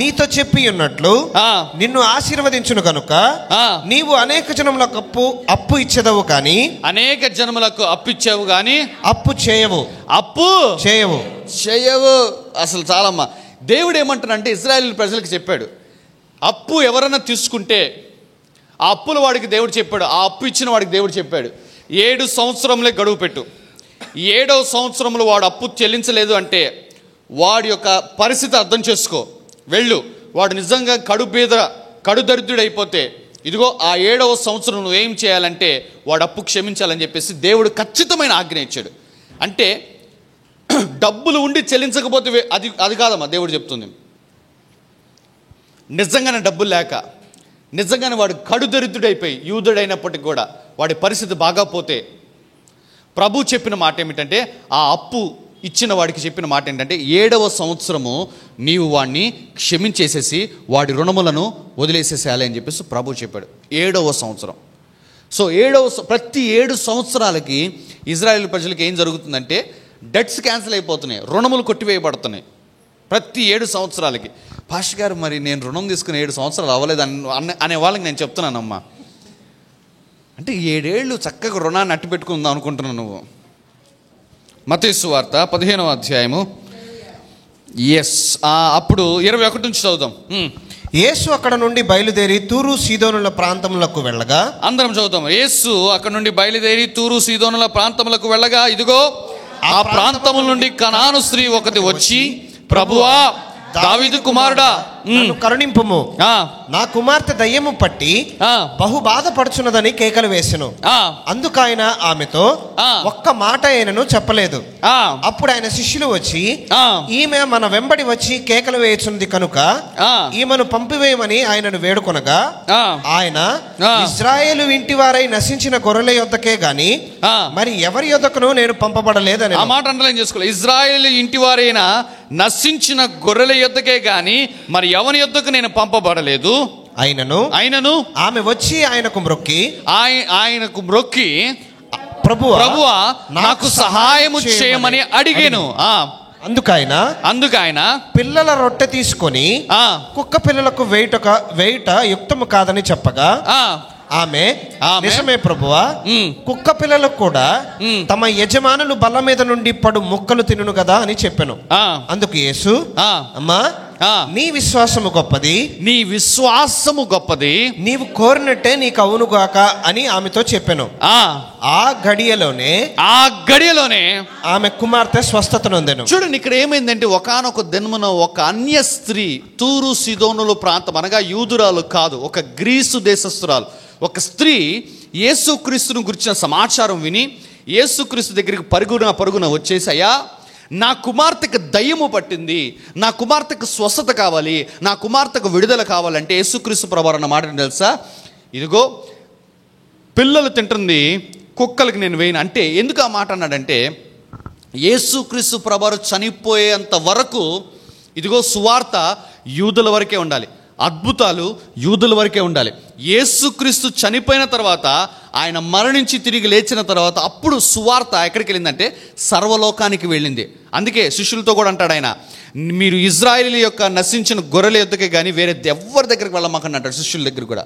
నీతో చెప్పి ఉన్నట్లు నిన్ను ఆశీర్వదించును కనుక నీవు అనేక జనములకు అప్పు ఇచ్చేదవు కానీ అప్పు చేయవు.
అసలు చాలమ్మా. దేవుడు ఏమంటానంటే ఇశ్రాయేలు ప్రజలకు చెప్పాడు, అప్పు ఎవరైనా తీసుకుంటే ఆ అప్పుల వాడికి దేవుడు చెప్పాడు, ఆ అప్పు ఇచ్చిన వాడికి దేవుడు చెప్పాడు 7 సంవత్సరములే గడువు పెట్టు. 7వ సంవత్సరంలో వాడు అప్పు చెల్లించలేదు అంటే వాడి యొక్క పరిస్థితి అర్థం చేసుకో. వెళ్ళు, వాడు నిజంగా కడు దరిద్రుడైపోతే ఇదిగో ఆ 7వ సంవత్సరం నువ్వేం చేయాలంటే వాడు అప్పు క్షమించాలని చెప్పేసి దేవుడు ఖచ్చితమైన ఆజ్ఞ ఇచ్చాడు. అంటే డబ్బులు ఉండి చెల్లించకపోతే అది కాదమ్మా దేవుడు చెప్తుంది. నిజంగానే డబ్బులు లేక నిజంగానే వాడు కడు దరిద్రుడైపోయి యూదుడైనప్పటికీ కూడా వాడి పరిస్థితి బాగా పోతే ప్రభు చెప్పిన మాట ఏమిటంటే, ఆ అప్పు ఇచ్చిన వాడికి చెప్పిన మాట ఏంటంటే, 7వ సంవత్సరము నీవు వాడిని క్షమించేసేసి వాడి రుణములను వదిలేసేసేయాలి అని చెప్పేసి ప్రభు చెప్పాడు. 7వ సంవత్సరం. సో ప్రతి 7 సంవత్సరాలకి ఇజ్రాయెల్ ప్రజలకు ఏం జరుగుతుందంటే, డెట్స్ క్యాన్సిల్ అయిపోతున్నాయి, రుణములు కొట్టివేయబడుతున్నాయి ప్రతి 7 సంవత్సరాలకి. పాస్టర్ గారు, మరి నేను రుణం తీసుకుని 7 సంవత్సరాలు అవ్వలేదు అనే వాళ్ళకి నేను చెప్తున్నానమ్మా, అంటే 7 ఏళ్ళు చక్కగా రుణాన్ని అట్టి పెట్టుకుందాం అనుకుంటున్నాను నువ్వు. మత్తయి సువార్త 15వ అధ్యాయము అప్పుడు 21 నుంచి చదువుదాం.
యేసు అక్కడ నుండి బయలుదేరి తూరు సీదోనుల ప్రాంతములకు వెళ్ళగా,
అందరం చదువుతాం. యేసు అక్కడ నుండి బయలుదేరి తూరు సీదోనుల ప్రాంతములకు వెళ్ళగా, ఇదిగో ఆ ప్రాంతముల నుండి కనాను స్త్రీ ఒకటి వచ్చి, ప్రభువా, దావీదు కుమారుడా,
నన్ను కరుణింపుము, నా కుమార్తె దయ్యము పట్టి బహు బాధపడుచున్నదని కేకలు వేసెను. అందుకైన ఆమెతో ఒక్క మాట ఆయనను చెప్పలేదు. అప్పుడు ఆయన శిష్యులు వచ్చి, ఈమె మన వెంబడి వచ్చి కేకలు వేయుచున్నది కనుక ఈమెను పంపివేయమని ఆయనను వేడుకొనగా, ఆయన ఇశ్రాయేలు ఇంటి వారై నశించిన గొర్రెల యొద్దకే గాని మరి ఎవరి యొద్దకును నేను పంపబడలేదని.
ఆ మాట అండర్లైన్ చేసుకోవాలి. ఇశ్రాయేలు ఇంటి వారైనా నశించిన గొర్రెల యొద్దకే గాని మరి ఎవరి యొద్దకు నేను పంపబడలేదు. ఆయనను
ఆమె వచ్చి ఆయనకు మ్రొక్కి
ప్రభువా, నాకు సహాయము చేయమని అడిగాను. అందుకైన
పిల్లల రొట్టె తీసుకొని కుక్క పిల్లలకు వేయుట యుక్తము కాదని చెప్పగా, ఆమె నిజమే ప్రభువా, కుక్క పిల్లలకు కూడా తమ యజమానులు బల్ల మీద నుండి పడు ముక్కలు తినును కదా అని చెప్పాను. అందుకు యేసు, అమ్మా, నీ విశ్వాసము గొప్పది, నీవు కోరినట్టే నీకు అవునుగాక అని ఆమెతో చెప్పాను. ఆ గడియలోనే ఆమె కుమార్తె స్వస్థత నొందెను.
చూడండి, ఇక్కడ ఏమైందంటే, ఒకానొక దినమున ఒక అన్య స్త్రీ, తూరు సీదోనుల ప్రాంతం అనగా యూదురాలు కాదు, ఒక గ్రీసు దేశస్తురాలు, ఒక స్త్రీ యేసుక్రీస్తును గురించిన సమాచారం విని యేసుక్రీస్తు దగ్గరికి పరుగున వచ్చేసి, అయ్యా, నా కుమార్తెకు దయ్యము పట్టింది, నా కుమార్తెకు స్వస్థత కావాలి, నా కుమార్తెకు విడుదల కావాలంటే యేసుక్రీస్తు ప్రభువారు అన్న మాట తెలుసా, ఇదిగో పిల్లలు తింటుంది, కుక్కలకి నేను వేయను. అంటే ఎందుకు ఆ మాట అన్నాడంటే, యేసుక్రీస్తు ప్రభువారు చనిపోయేంత వరకు ఇదిగో సువార్త యూదుల వరకే ఉండాలి, అద్భుతాలు యూదుల వరకే ఉండాలి. యేసుక్రీస్తు చనిపోయిన తర్వాత, ఆయన మరణించి తిరిగి లేచిన తర్వాత అప్పుడు సువార్త ఎక్కడికి వెళ్ళిందంటే సర్వలోకానికి వెళ్ళింది. అందుకే శిష్యులతో కూడా అంటాడు ఆయన, మీరు ఇజ్రాయేలు యొక్క నశించిన గొర్రెల యొద్దకే కానీ వేరే ఎవరి దగ్గరికి వెళ్ళమాకండి అంటాడు శిష్యుల దగ్గర కూడా.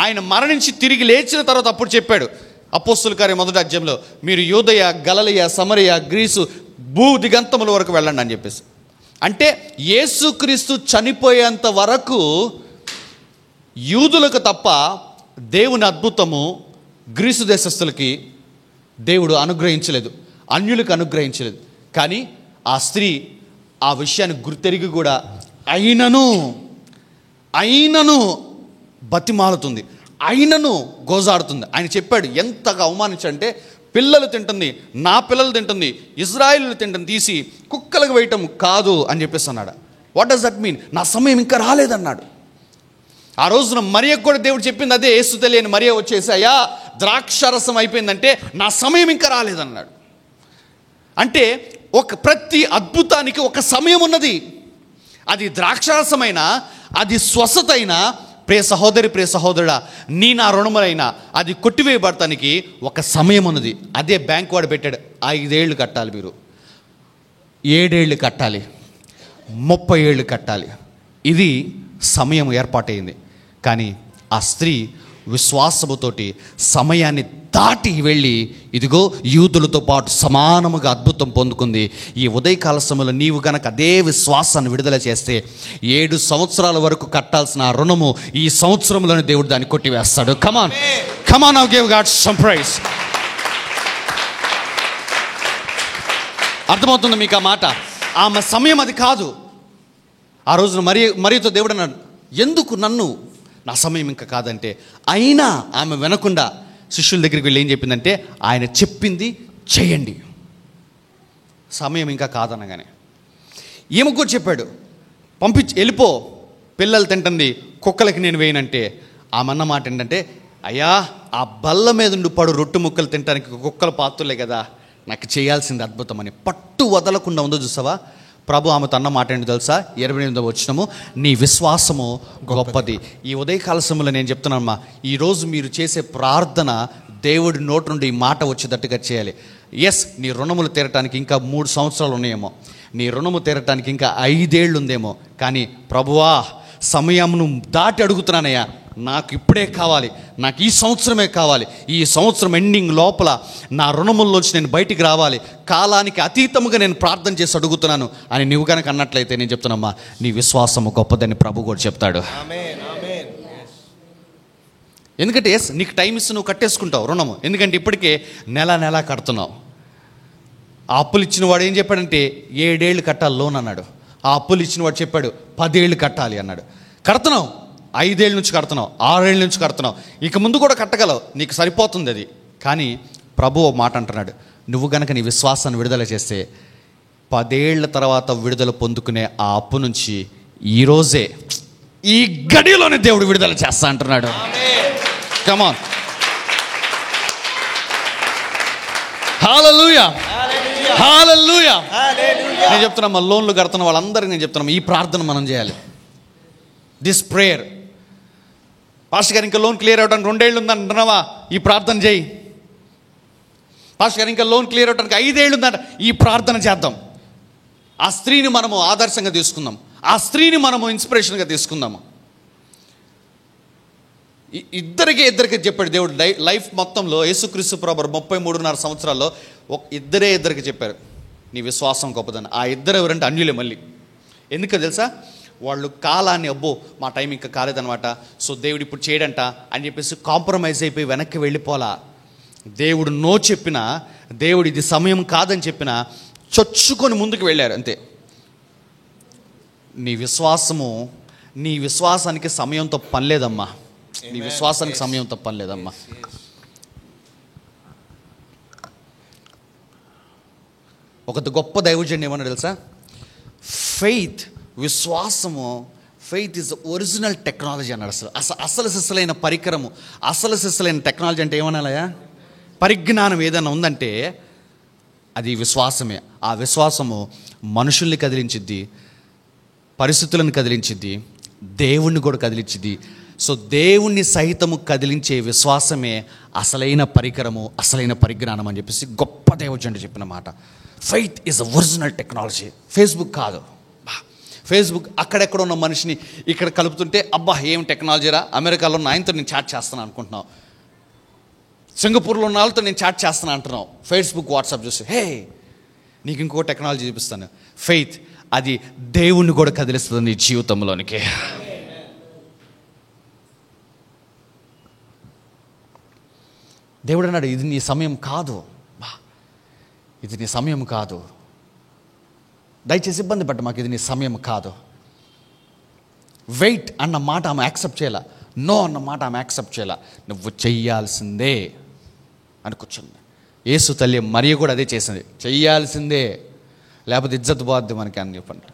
ఆయన మరణించి తిరిగి లేచిన తర్వాత అప్పుడు చెప్పాడు అపోస్తుల కార్యం 1వ అధ్యాయంలో, మీరు యూదయ, గలిలయ, సమరయ, గ్రీసు భూ దిగంతముల వరకు వెళ్ళండి అని చెప్పేసి. అంటే యేసుక్రీస్తు చనిపోయేంత వరకు యూదులకు తప్ప దేవుని అద్భుతము గ్రీసు దేశస్తులకి దేవుడు అనుగ్రహించలేదు, అన్యులకు అనుగ్రహించలేదు. కానీ ఆ స్త్రీ ఆ విషయాన్ని గుర్తెరిగి కూడా అయినను బతిమాలుతుంది, అయినను గోజాడుతుంది. ఆయన చెప్పాడు, ఎంతగా అవమానించంటే, పిల్లలు తింటుంది, నా పిల్లలు తింటుంది, ఇజ్రాయేలు తింటుంది, తీసి కుక్కలకు వేయటం కాదు అని చెప్పేసి అన్నాడు. What does that mean? నా సమయం ఇంకా రాలేదన్నాడు. ఆ రోజున మరియకు కూడా దేవుడు చెప్పింది అదే. యేసు తెలియని మరియ వచ్చేసి, అయ్యా, ద్రాక్షారసం అయిపోయిందంటే నా సమయం ఇంకా రాలేదన్నాడు. అంటే ప్రతి అద్భుతానికి ఒక సమయం ఉన్నది. అది ద్రాక్షారసమైనా, అది స్వస్థత అయినా, ప్రియ సహోదరి, ప్రియ సహోదరుడా, నీ నా రుణములైనా అది కొట్టివేయబడటానికి ఒక సమయం ఉన్నది. అదే బ్యాంక్ వాడు పెట్టాడు, 5 ఏళ్ళు కట్టాలి, మీరు 7 ఏళ్ళు కట్టాలి, 30 ఏళ్ళు కట్టాలి. ఇది సమయం ఏర్పాటైంది. కానీ ఆ స్త్రీ విశ్వాసముతోటి సమయాన్ని దాటి వెళ్ళి ఇదిగో యూదులతో పాటు సమానముగా అద్భుతం పొందుకుంది. ఈ ఉదయకాల సమయంలో నీవు గనక అదే విశ్వాసాన్ని విడుదల చేస్తే 7 సంవత్సరాల వరకు కట్టాల్సిన రుణము ఈ సంవత్సరంలోనే దేవుడు దాన్ని కొట్టివేస్తాడు. Come on now give God some praise. అర్థమవుతుంది మీకు ఆ మాట? ఆమె సమయం అది కాదు. ఆ రోజున మరియతో దేవుడు అన్నాడు, ఎందుకు నా సమయం ఇంకా కాదంటే, అయినా ఆమె వినకుండా శిష్యుల దగ్గరికి వెళ్ళి ఏం చెప్పిందంటే, ఆయన చెప్పింది చేయండి, సమయం ఇంకా కాదనగానే. ఈమె కూడా చెప్పాడు, వెళ్ళిపో, పిల్లలు తింటుంది, కుక్కలకి నేను వేయనంటే ఆమె అన్న మాట ఏంటంటే, అయ్యా ఆ బల్ల మీద ఉండి పడు రొట్టె ముక్కలు తినడానికి కుక్కల పాత్రలే కదా, నాకు చేయాల్సింది అద్భుతం అని పట్టు వదలకుండా ఉందో చూసావా. ప్రభు ఆమెతో అన్న మాట ఏంటి తెలుసా? 28వ వచనము, నీ విశ్వాసము గొప్పది. ఈ ఉదయకాల సమయంలో నేను చెప్తున్నానమ్మా, ఈరోజు మీరు చేసే ప్రార్థన దేవుడి నోటి నుండి ఈ మాట వచ్చేటట్టుగా చేయాలి. ఎస్, నీ రుణములు తీరటానికి ఇంకా 3 సంవత్సరాలు ఉన్నాయేమో, నీ రుణము తీరటానికి ఇంకా 5 ఏళ్ళు ఉందేమో, కానీ ప్రభువా సమయంను దాటి అడుగుతున్నానయ్యా, నాకు ఇప్పుడే కావాలి, నాకు ఈ సంవత్సరమే కావాలి, ఈ సంవత్సరం ఎండింగ్ లోపల నా రుణముల్లోంచి నేను బయటికి రావాలి, కాలానికి అతీతముగా నేను ప్రార్థన చేసి అడుగుతున్నాను అని నువ్వు కనుక అన్నట్లయితే నేను చెప్తున్నామ్మా, నీ విశ్వాసము గొప్పదని ప్రభు కూడా చెప్తాడు. ఎందుకంటే ఎస్, నీకు టైం ఇస్తే నువ్వు కట్టేసుకుంటావు రుణము, ఎందుకంటే ఇప్పటికే నెల కడుతున్నావు. ఆ అప్పులు ఇచ్చిన వాడు ఏం చెప్పాడంటే 7 ఏళ్ళు కట్టాలి లోన్ అన్నాడు. ఆ అప్పులు ఇచ్చిన వాడు చెప్పాడు 10 ఏళ్ళు కట్టాలి అన్నాడు. కడుతున్నావు, 5 ఏళ్ళ నుంచి కడుతున్నావు, 6 ఏళ్ళ నుంచి కడుతున్నావు, ఇక ముందు కూడా కట్టగలవు, నీకు సరిపోతుంది అది. కానీ ప్రభు ఓ మాట అంటున్నాడు, నువ్వు గనక నీ విశ్వాసాన్ని విడుదల చేస్తే 10 ఏళ్ల తర్వాత విడుదల పొందుకునే ఆ అప్పు నుంచి ఈరోజే ఈ గడిలోనే దేవుడు విడుదల చేస్తా అంటున్నాడు. కమ్ ఆన్, హల్లెలూయా, హల్లెలూయా. నేను చెప్తున్నా, లోన్లు కడుతున్న వాళ్ళందరికీ నేను చెప్తున్నా, ఈ ప్రార్థన మనం చేయాలి. This prayer. పాస్టర్ గారు ఇంకా లోన్ క్లియర్ అవడానికి 2 ఏళ్ళు ఉందంటున్నావా? ఈ ప్రార్థన చేయి. పాస్టర్ గారు ఇంకా లోన్ క్లియర్ అవడానికి 5 ఏళ్ళు ఉందంట, ఈ ప్రార్థన చేద్దాం. ఆ స్త్రీని మనము ఆదర్శంగా తీసుకుందాం, ఆ స్త్రీని మనము ఇన్స్పిరేషన్గా తీసుకుందాము. ఇద్దరికి చెప్పాడు దేవుడు. లైఫ్ మొత్తంలో యేసుక్రీస్తు ప్రభువు 33.5 సంవత్సరాల్లో ఇద్దరికి చెప్పారు, నీ విశ్వాసం గొప్పదని. ఆ ఇద్దరు ఎవరంటే అన్యులే. మళ్ళీ ఎందుకో తెలుసా? వాళ్ళు కాలాన్ని, అబ్బో మా టైం ఇంకా కాలేదనమాట, సో దేవుడు ఇప్పుడు చేయడంట అని చెప్పేసి కాంప్రమైజ్ అయిపోయి వెనక్కి వెళ్ళిపోలా. దేవుడు నో చెప్పినా, దేవుడు ఇది సమయం కాదని చెప్పినా చొచ్చుకొని ముందుకు వెళ్ళారు అంతే. నీ విశ్వాసానికి సమయంతో పని లేదమ్మా, నీ విశ్వాసానికి సమయంతో పని లేదమ్మా. ఒక గొప్ప దైవజనుడు ఏమన్నా తెలుసా? విశ్వాసము ఫెయిత్ ఈజ్ ఒరిజినల్ టెక్నాలజీ అన్నాడు. అసలు సిస్సలైన పరికరము, అసలు సిస్సలైన టెక్నాలజీ అంటే ఏమనాలయా? పరిజ్ఞానం ఏదైనా ఉందంటే అది విశ్వాసమే. ఆ విశ్వాసము మనుషుల్ని కదిలించిద్ది, పరిస్థితులను కదిలించిద్ది, దేవుణ్ణి కూడా కదిలించిద్ది. సో దేవుణ్ణి సహితము కదిలించే విశ్వాసమే అసలైన పరికరము, అసలైన పరిజ్ఞానం అని చెప్పేసి గొప్ప దైవజనుడు చెప్పిన మాట. Faith is a original technology. Facebook కాదు. ఫేస్బుక్ అక్కడెక్కడ ఉన్న మనిషిని ఇక్కడ కలుపుతుంటే అబ్బా ఏం టెక్నాలజీరా, అమెరికాలో ఉన్న ఆయనతో నేను చాట్ చేస్తాను అనుకుంటున్నావు, సింగపూర్లో ఉన్న వాళ్ళతో నేను చాట్ చేస్తాను అంటున్నావు. ఫేస్బుక్, వాట్సాప్ చూసి హే నీకు ఇంకో టెక్నాలజీ చూపిస్తాను. ఫెయిత్ అది దేవుణ్ణి కూడా కదిలిస్తుంది నీ జీవితంలోనికి. దేవుడు అన్నాడు, ఇది నీ సమయం కాదు, ఇది నీ సమయం కాదు, దయచేసి ఇబ్బంది పడ్డ మాకు, ఇది నీ సమయం కాదు. వెయిట్ అన్న మాట ఆమె యాక్సెప్ట్ చేయాల, నో అన్న మాట ఆమె యాక్సెప్ట్ చేయాల, నువ్వు చెయ్యాల్సిందే అని కూర్చుంది. యేసు తల్లి మరియ కూడా అదే చేసింది, చెయ్యాల్సిందే లేకపోతే ఇజ్జత్ పోద్ది మనకి అని చెప్పండి.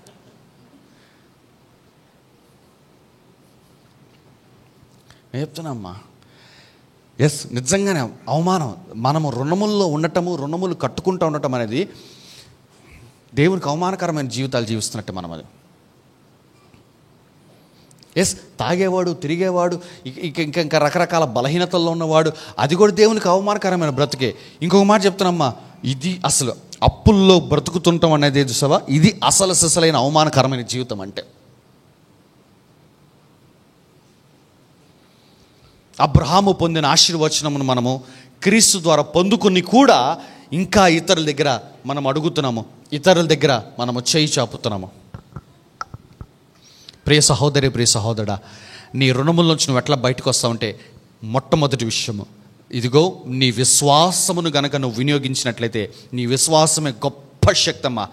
నేను చెప్తున్నా ఎస్, నిజంగానే అవమానం. మనము రుణముల్లో ఉండటము, రుణములు కట్టుకుంటూ ఉండటం అనేది దేవునికి అవమానకరమైన జీవితాలు జీవిస్తున్నట్టు మనం. అది ఎస్, తాగేవాడు, తిరిగేవాడు, ఇంకా రకరకాల బలహీనతల్లో ఉన్నవాడు, అది కూడా దేవునికి అవమానకరమైన బ్రతుకే. ఇంకొక మాట చెప్తున్నామ్మా, ఇది అసలు అప్పుల్లో బ్రతుకుతుంటాం అనేది చూసావా, ఇది అసలు సిసలైన అవమానకరమైన జీవితం. అంటే అబ్రహాము పొందిన ఆశీర్వచనమును మనము క్రీస్తు ద్వారా పొందుకుని కూడా ఇంకా ఇతరుల దగ్గర మనం అడుగుతున్నాము, ఇతరుల దగ్గర మనము చేయి చాపుతున్నాము. ప్రియ సహోదరి, ప్రియ సహోదరుడా, నీ రుణముల నుంచి నువ్వు ఎట్లా బయటకు వస్తావంటే మొట్టమొదటి విషయము ఇదిగో, నీ విశ్వాసమును గనక నువ్వు వినియోగించినట్లయితే, నీ విశ్వాసమే గొప్ప శక్తమ్మా,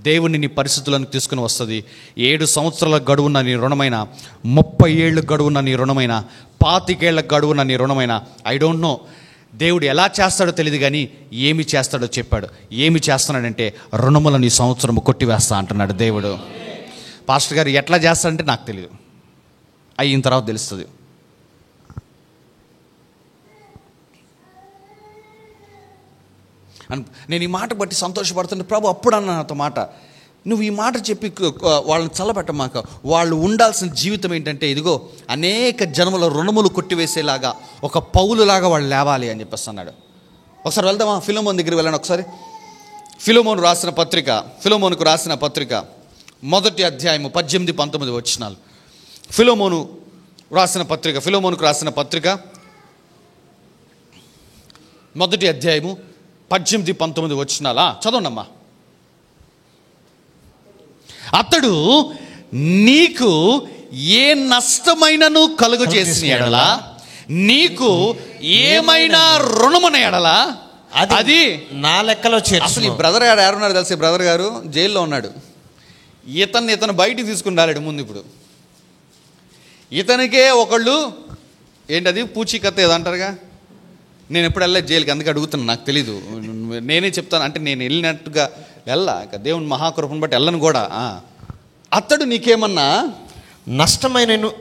దేవుణ్ణి నీ పరిస్థితులను తీసుకుని వస్తుంది. 7 సంవత్సరాల గడువున్న నీ రుణమైన, 30 ఏళ్ళు గడువున్న నీ రుణమైన, 25 ఏళ్ళ గడువున్న నీ రుణమైన, ఐ డోంట్ నో దేవుడు ఎలా చేస్తాడో తెలియదు, కానీ ఏమి చేస్తాడో చెప్పాడు. ఏమి చేస్తున్నాడంటే రుణములను ఈ సంవత్సరం కొట్టివేస్తా అంటున్నాడు దేవుడు. పాస్టర్ గారు ఎట్లా చేస్తాడంటే నాకు తెలియదు, అయిన తర్వాత తెలుస్తుంది. అని నేను ఈ మాట బట్టి సంతోషపడుతుంటే ప్రభు అప్పుడు అన్న నాతో మాట, నువ్వు ఈ మాట చెప్పి వాళ్ళని చల్లబెట్టమాక, వాళ్ళు ఉండాల్సిన జీవితం ఏంటంటే ఇదిగో అనేక జన్మల రుణములు కొట్టివేసేలాగా ఒక పౌలులాగా వాళ్ళు లేవాలి అని చెప్పేసి అన్నాడు. ఒకసారి వెళ్దామా? ఫిలోమోను దగ్గరికి వెళ్ళండి ఒకసారి. ఫిలోమోనుకు రాసిన పత్రిక మొదటి అధ్యాయము 18-19 వచనాలు. ఫిలోమోనుకు రాసిన పత్రిక మొదటి అధ్యాయము 18-19 వచనాలు చదవండమ్మా. అతడు నీకు ఏ నష్టమైనను కలుగు చేసిన ఎడల, నీకు ఏమైనా రుణమున ఎడల అది
నా లెక్కలో చేర్చు.
అసలు ఈ బ్రదర్ గారు ఎవరున్నారు తెలిసి? బ్రదర్ గారు జైల్లో ఉన్నాడు. ఇతను బయటికి తీసుకుని రాలేడు. ముందు ఇప్పుడు ఇతనికే ఒకళ్ళు ఏంటది పూచీకత్త ఏదో అంటారుగా. నేను ఎప్పుడు వెళ్ళలేదు జైలుకి, అందుకే అడుగుతున్నాను, నాకు తెలీదు. నేనే చెప్తాను అంటే నేను వెళ్ళినట్టుగా ఇక దేవుని మహాకృపను బట్టి వెళ్ళను కూడా. అతడు నీకేమన్నా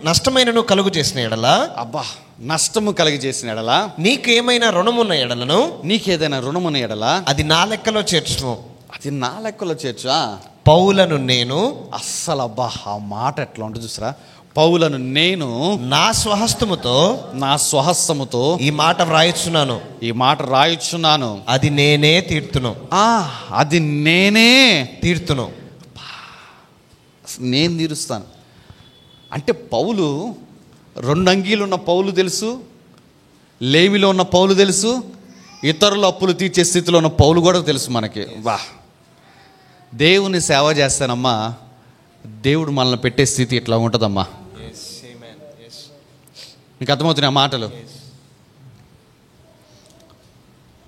నష్టమైనను కలుగు చేసిన ఎడల,
అబ్బా నష్టము కలిగి చేసిన ఎడల,
నీకేమైనా రుణమున్న ఎడలను,
నీకేదైనా రుణమున్న ఎడల
అది నా లెక్కలో చేర్చును.
అది నా లెక్కలో చేర్చు.
పౌలను నేను,
అస్సలు అబ్బా ఆ మాట ఎట్లా ఉంటుంది చూసారా? పౌలను నేను
నా స్వహస్తముతో
ఈ మాట వ్రాయిచున్నాను,
అది నేనే తీర్తును.
నేను తీరుస్తాను. అంటే పౌలు 2 అంగీలు ఉన్న పౌలు తెలుసు, లేమిలో ఉన్న పౌలు తెలుసు, ఇతరుల అప్పులు తీర్చే స్థితిలో ఉన్న పౌలు కూడా తెలుసు మనకి. దేవుని సేవ చేస్తానమ్మా, దేవుడు మనల్ని పెట్టే స్థితి ఇట్లా ఉంటుందమ్మా. మీకు అర్థమవుతున్నాయి ఆ మాటలు?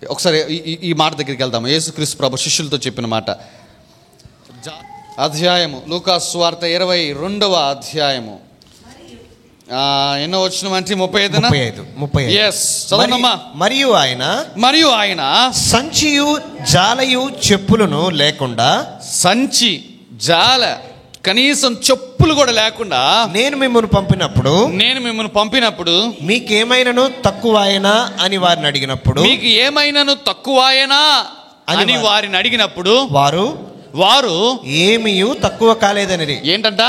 ఒకసారి ఈ మాట దగ్గరికి వెళ్దాము. యేసుక్రీస్తు ప్రభు శిష్యులతో చెప్పిన మాట, అధ్యాయము లూకాసు సువార్త 22వ అధ్యాయము ఎన్నో వచ్చిన అంటే 35. చదవమ్మా. మరియు ఆయన
సంచియు జాలయు చెప్పులను లేకుండా,
సంచి జాల కనీసం చెప్పులు కూడా లేకుండా
నేను మిమ్మల్ని పంపినప్పుడు మీకేమైనాను తక్కువాయనా అని వారిని అడిగినప్పుడు వారు ఏమీయు తక్కువ కాలేదని.
ఏంటంట?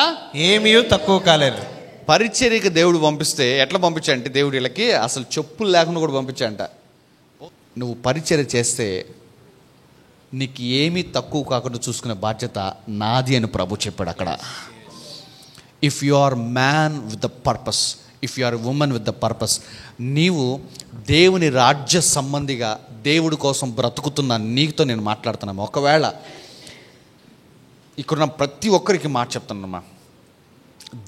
ఏమీయు తక్కువ కాలేదు.
పరిచర్యకి దేవుడు పంపిస్తే ఎట్లా పంపించాడంటే, దేవుడు వీళ్ళకి అసలు చెప్పులు లేకుండా కూడా పంపించాడంట. నువ్వు పరిచర్య చేస్తే నీకు ఏమీ తక్కువ కాకుండా చూసుకునే బాధ్యత నాది అని ప్రభు చెప్పాడు అక్కడ. If you are man with the purpose, if you are women with the purpose, నీవు దేవుని రాజ్య సంబంధిగా దేవుడి కోసం బ్రతుకుతున్న నీతో నేను మాట్లాడుతున్నాను. ఒకవేళ ఇక్కడ ప్రతి ఒక్కరికి మాట చెప్తానమ్మా,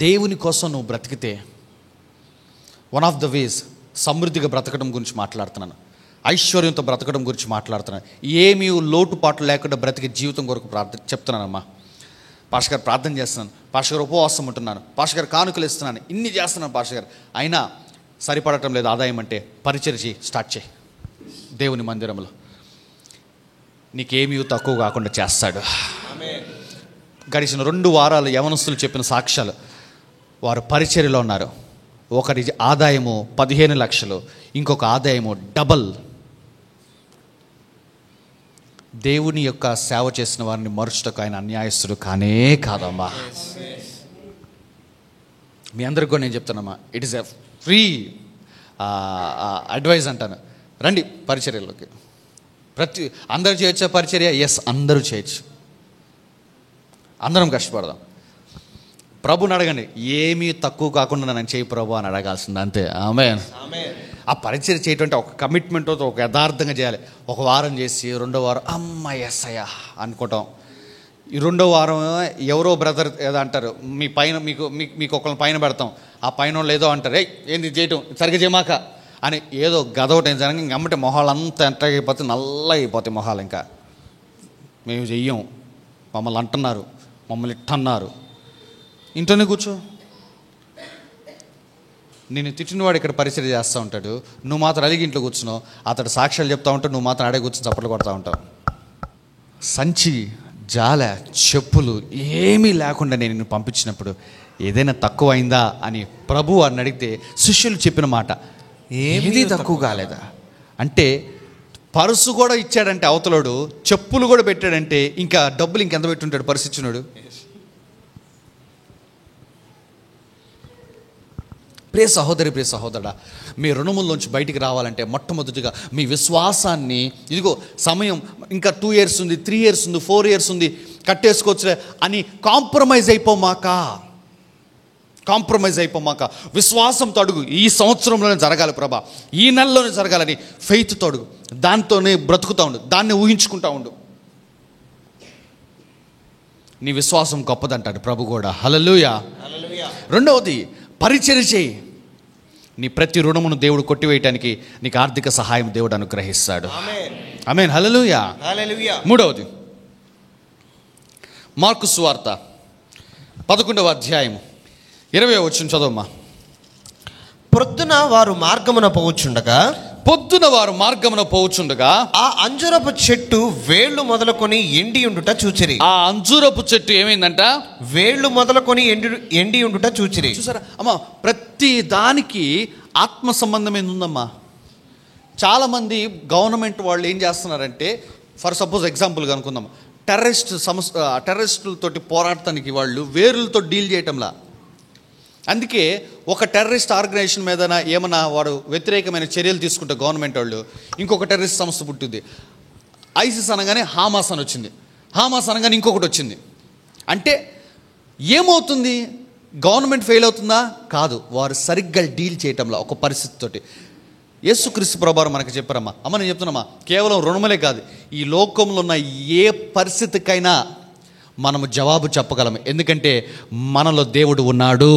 దేవుని కోసం నువ్వు బ్రతికితే వన్ ఆఫ్ ద వేస్ సమృద్ధిగా బ్రతకడం గురించి మాట్లాడుతున్నాను, ఐశ్వర్యంతో బ్రతకడం గురించి మాట్లాడుతున్నాను. ఏమీ లోటుపాట్లు లేకుండా బ్రతికే జీవితం కొరకు చెప్తున్నానమ్మా. పాస్టర్ గారు ప్రార్థన చేస్తున్నాను, పాస్టర్ గారు ఉపవాసం ఉంటున్నాను, పాస్టర్ గారు కానుకలు ఇస్తున్నాను, ఇన్ని చేస్తున్నాను పాస్టర్ గారు, అయినా సరిపడటం లేదు ఆదాయం అంటే పరిచర్య స్టార్ట్ చేయి. దేవుని మందిరంలో నీకేమీ తక్కువ కాకుండా చేస్తాడు. గడిచిన 2 వారాలు యవనస్తులు చెప్పిన సాక్ష్యాలు, వారు పరిచర్యలో ఉన్నారు. ఒకరి ఆదాయము 15 లక్షలు, ఇంకొక ఆదాయము డబల్. దేవుని యొక్క సేవ చేసిన వారిని మరుచుటకు ఆయన అన్యాయస్తుడు కానే కాదమ్మా. మీ అందరికి కూడా నేను చెప్తానమ్మా, it is a free advice అంటాను. రండి పరిచర్యలోకి. అందరూ చేయొచ్చా పరిచర్య? ఎస్, అందరూ చేయొచ్చు. అందరం కష్టపడదాం. ప్రభుని అడగండి, ఏమీ తక్కువ కాకుండా నన్ను చేయి ప్రభు అని అడగాల్సింది, అంతే. ఆమేన్. ఆ పరిచర్య చేయటం ఒక కమిట్మెంట్తో ఒక యథార్థంగా చేయాలి. ఒక వారం చేసి 2వ వారం అమ్మ ఎస్ అయ్యా అనుకోవటం. ఈ 2వ వారం ఎవరో బ్రదర్ ఏదో అంటారు, మీ పైన మీకు ఒకళ్ళని పైన పెడతాం, ఆ పైన వాళ్ళు ఏదో అంటారు, ఏంది చేయటం సరిగ్గా చేయమాక అని ఏదో గదవటం జరగ, ఇంకమ్మటే మొహాలు అంతా ఎంటగా అయిపోతే నల్లగా అయిపోతాయి మొహాలు. ఇంకా మేము చెయ్యం, మమ్మల్ని అంటున్నారు, మమ్మల్ని ఇట్టన్నారు. ఇంట్లోనే కూర్చో. నేను తిట్టినవాడు ఇక్కడ పరిచర్య చేస్తూ ఉంటాడు, నువ్వు మాత్రం అలిగి ఇంట్లో కూర్చున్నావు. అతడు సాక్ష్యాలు చెప్తా ఉంటావు, నువ్వు మాత్రం అడే కూర్చొని చప్పట్లు కొడతా ఉంటావు. సంచి జాల చెప్పులు ఏమీ లేకుండా నేను నిన్ను పంపించినప్పుడు ఏదైనా తక్కువ అయిందా అని ప్రభు అని అడిగితే శిష్యులు చెప్పిన మాట, ఏమీ తక్కువ కాలేదా అంటే పర్సు కూడా ఇచ్చాడంటే అవతలోడు, చెప్పులు కూడా పెట్టాడంటే ఇంకా డబ్బులు ఇంకెంత పెట్టుంటాడు పర్సు ఇచ్చినాడు. ప్రియ సహోదరి, ప్రియ సహోదరుడా, మీ రుణముల్లోంచి బయటికి రావాలంటే మొట్టమొదటిగా మీ విశ్వాసాన్ని, ఇదిగో సమయం ఇంకా 2 years ఉంది, 3 years ఉంది, 4 years ఉంది, కట్టేసుకోవచ్చులే అని కాంప్రమైజ్ అయిపోమాక విశ్వాసంతో అడుగు. ఈ సంవత్సరంలోనే జరగాలి ప్రభా, ఈ నెలలోనే జరగాలని ఫెయిత్తో అడుగు. దాంతోనే బ్రతుకుతూ ఉండు, దాన్ని ఊహించుకుంటా ఉండు. నీ విశ్వాసం గొప్పదంటాడు ప్రభు కూడా. హల్లెలూయా. రెండవది, పరిచర్య చేయి. నీ ప్రతి రుణమును దేవుడు కొట్టివేయటానికి నీకు ఆర్థిక సహాయం దేవుడు అనుగ్రహిస్తాడు. ఆమేన్. హల్లెలూయా. మూడవది, మార్కు సువార్త 11వ అధ్యాయం 20వ వచనం చదవమ్మా.
పొద్దున వారు మార్గమున పోవుచుండగా ఆ అంజూరపు చెట్టు వేళ్లు మొదలుకొని ఎండి ఉండుట చూచిరి.
ఆ అంజూరపు చెట్టు ఏమైందంట?
వేళ్లు మొదలుకొని ఎండి ఉండుట చూచిరి.
చూసారా అమ్మా, ప్రతి దానికి ఆత్మ సంబంధం ఉందమ్మా. చాలామంది గవర్నమెంట్ వాళ్ళు ఏం చేస్తున్నారంటే, ఫర్ సపోజ్ ఎగ్జాంపుల్గా అనుకుందాం, టెర్రరిస్టులతోటి పోరాడటానికి వాళ్ళు వేరులతో డీల్ చేయటంలా. అందుకే ఒక టెర్రరిస్ట్ ఆర్గనైజేషన్ మీద ఏమైనా వాడు వ్యతిరేకమైన చర్యలు తీసుకుంటే గవర్నమెంట్ వాళ్ళు, ఇంకొక టెర్రరిస్ట్ సంస్థ పుట్టింది. ఐసిస్ అనగానే హామాస్ అని వచ్చింది, హామాస్ అనగానే ఇంకొకటి వచ్చింది. అంటే ఏమవుతుంది? గవర్నమెంట్ ఫెయిల్ అవుతుందా? కాదు, వారు సరిగ్గా డీల్ చేయటంలో ఒక పరిస్థితితోటి. యేసుక్రీస్తు ప్రభువారు మనకు చెప్పారమ్మా. అమ్మ నేను చెప్తున్నామా, కేవలం రుణములే కాదు, ఈ లోకంలో ఉన్న ఏ పరిస్థితికైనా మనము జవాబు చెప్పగలం. ఎందుకంటే మనలో దేవుడు ఉన్నాడు.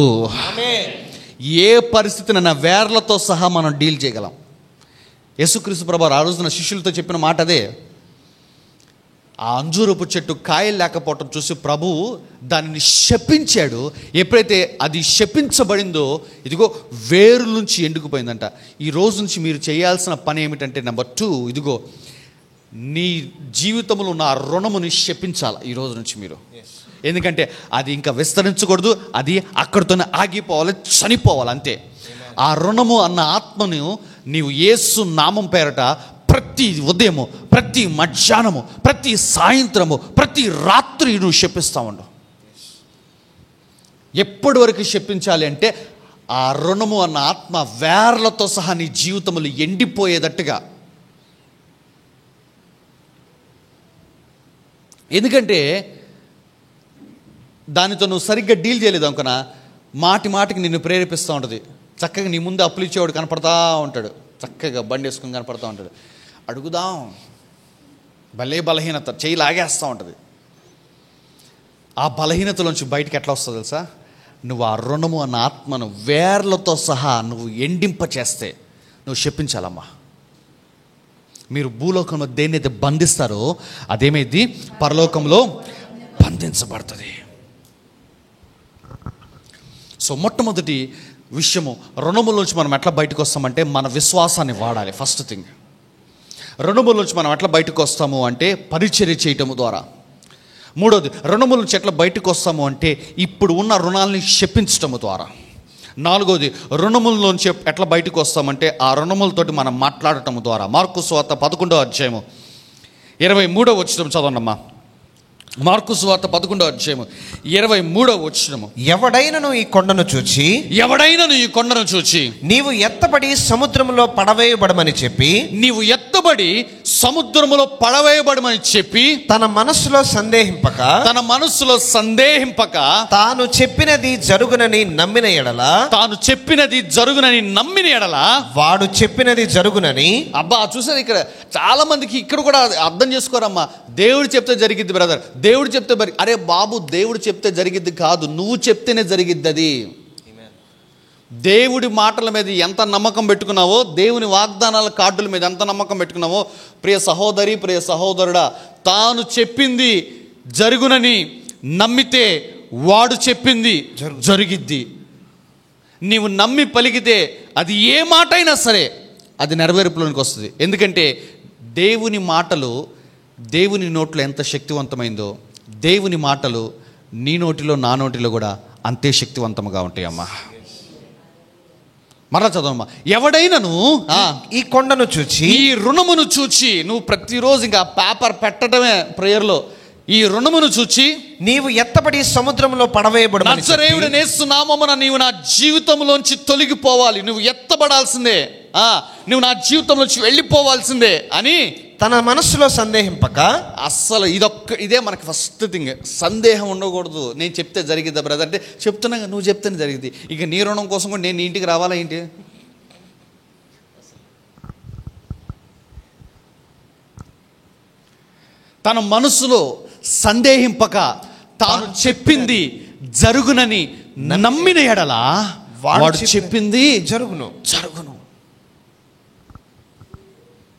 ఏ పరిస్థితినైనా వేర్లతో సహా మనం డీల్ చేయగలం. యేసుక్రీస్తు ప్రభువారు ఆ రోజున శిష్యులతో చెప్పిన మాట అదే. ఆ అంజూరపు చెట్టు కాయలు లేకపోవటం చూసి ప్రభువు దానిని శపించాడు. ఎప్పుడైతే అది శపించబడిందో, ఇదిగో వేరు నుంచి ఎండుకుపోయిందంట. ఈ రోజు నుంచి మీరు చేయాల్సిన పని ఏమిటంటే, నెంబర్ 2, ఇదిగో నీ జీవితంలో ఉన్న రుణముని శపించాలి ఈ రోజు నుంచి మీరు. ఎందుకంటే అది ఇంకా విస్తరించకూడదు, అది అక్కడితోనే ఆగిపోవాలి, చనిపోవాలి అంతే. ఆ రుణము అన్న ఆత్మను నీవు యేసు నామం పేరట ప్రతి ఉదయము, ప్రతి మధ్యాహ్నము, ప్రతి సాయంత్రము, ప్రతి రాత్రి నువ్వు శపిస్తూ ఉండు. ఎప్పటి వరకు శపించాలి అంటే, ఆ రుణము అన్న ఆత్మ వేర్లతో సహా నీ జీవితంలో ఎండిపోయేటట్టుగా. ఎందుకంటే దానితో నువ్వు సరిగ్గా డీల్ చేయలేదు అనుకున్నా, మాటికి నిన్ను ప్రేరేపిస్తూ ఉంటుంది. చక్కగా నీ ముందు అప్పులు ఇచ్చేవాడు కనపడతా ఉంటాడు, చక్కగా బండి వేసుకుని కనపడతా ఉంటాడు. అడుగుదాం, భలే బలహీనత చేయి లాగేస్తూ ఉంటుంది. ఆ బలహీనతలోంచి బయటికి ఎట్లా వస్తుందో తెలుసా? నువ్వు ఆ రుణము అన్న ఆత్మను వేర్లతో సహా నువ్వు ఎండింప చేస్తే నువ్వు శపించాలమ్మా. మీరు భూలోకంలో దేన్నైతే బంధిస్తారో అదేమైంది పరలోకంలో బంధించబడుతుంది. సో మొట్టమొదటి విషయము, రుణములోంచి మనం ఎట్లా బయటకు వస్తామంటే మన విశ్వాసాన్ని వాడాలి. ఫస్ట్ థింగ్, రుణములోంచి మనం ఎట్లా బయటకు వస్తాము అంటే పరిచర్య చేయటము ద్వారా. మూడోది, రుణముల నుంచి ఎట్లా బయటకు వస్తాము అంటే ఇప్పుడు ఉన్న రుణాలని శపించటము ద్వారా. నాలుగోది, రుణములలోంచి ఎట్లా బయటకు వస్తామంటే ఆ రుణములతోటి మనం మాట్లాడటం ద్వారా. మార్కు సువార్త 11వ అధ్యాయము 23వ వచనం చదవండమ్మా. మార్కు సువార్త 11వ అధ్యాయము 23వ వచనము.
ఎవడైనను ఈ కొండను చూచి నీవు ఎత్తబడి సముద్రములో పడవేయబడమని చెప్పి తన మనస్సులో సందేహింపక తాను చెప్పినది జరుగునని నమ్మిన ఎడల వాడు చెప్పినది జరుగునని.
అబ్బా చూసారు, ఇక్కడ చాలా మందికి ఇక్కడ కూడా అర్థం చేసుకోరమ్మా. దేవుడు చెప్తే జరిగిద్ది బ్రదర్, దేవుడు చెప్తే అరే బాబు, దేవుడు చెప్తే జరిగిద్ది కాదు, నువ్వు చెప్తేనే జరిగిద్ది. అది దేవుడి మాటల మీద ఎంత నమ్మకం పెట్టుకున్నావో, దేవుని వాగ్దానాల కార్డుల మీద ఎంత నమ్మకం పెట్టుకున్నావో, ప్రియ సహోదరి, ప్రియ సహోదరుడా, తాను చెప్పింది జరుగునని నమ్మితే వాడు చెప్పింది జరిగిద్ది. నీవు నమ్మి పలికితే అది ఏ మాట అయినా సరే అది నెరవేర్పులోనికి వస్తుంది. ఎందుకంటే దేవుని మాటలు దేవుని నోట్లో ఎంత శక్తివంతమైందో, దేవుని మాటలు నీ నోటిలో నా నోటిలో కూడా అంతే శక్తివంతంగా ఉంటాయమ్మా. మరలా చదవమ్మా. ఎవడైనను
ఈ కొండను చూచి,
ఈ రుణమును చూచి, నువ్వు ప్రతిరోజు ఇంకా పేపర్ పెట్టడమే ప్రేయర్లో, ఈ రుణమును చూచి
నీవు ఎత్తబడి సముద్రంలో పడవేయబడు.
నజరేయుడైన యేసు నామమున నీవు నా జీవితంలోంచి తొలగిపోవాలి, నువ్వు ఎత్తబడాల్సిందే, నువ్వు నా జీవితంలోంచి వెళ్ళిపోవాల్సిందే అని
తన మనస్సులో సందేహింపక,
అస్సలు ఇదే మనకి ఫస్ట్ థింగ్, సందేహం ఉండకూడదు. నేను చెప్తే జరిగిద్దా బ్రదర్ అంటే, చెప్తున్నా నువ్వు చెప్తేనే జరిగింది. ఇక నీ రుణం కోసం కూడా నేను ఇంటికి రావాలా ఏంటి? తన మనసులో సందేహింపక తాను చెప్పింది జరుగునని నమ్మిన ఎడలా వాడు చెప్పింది
జరుగును.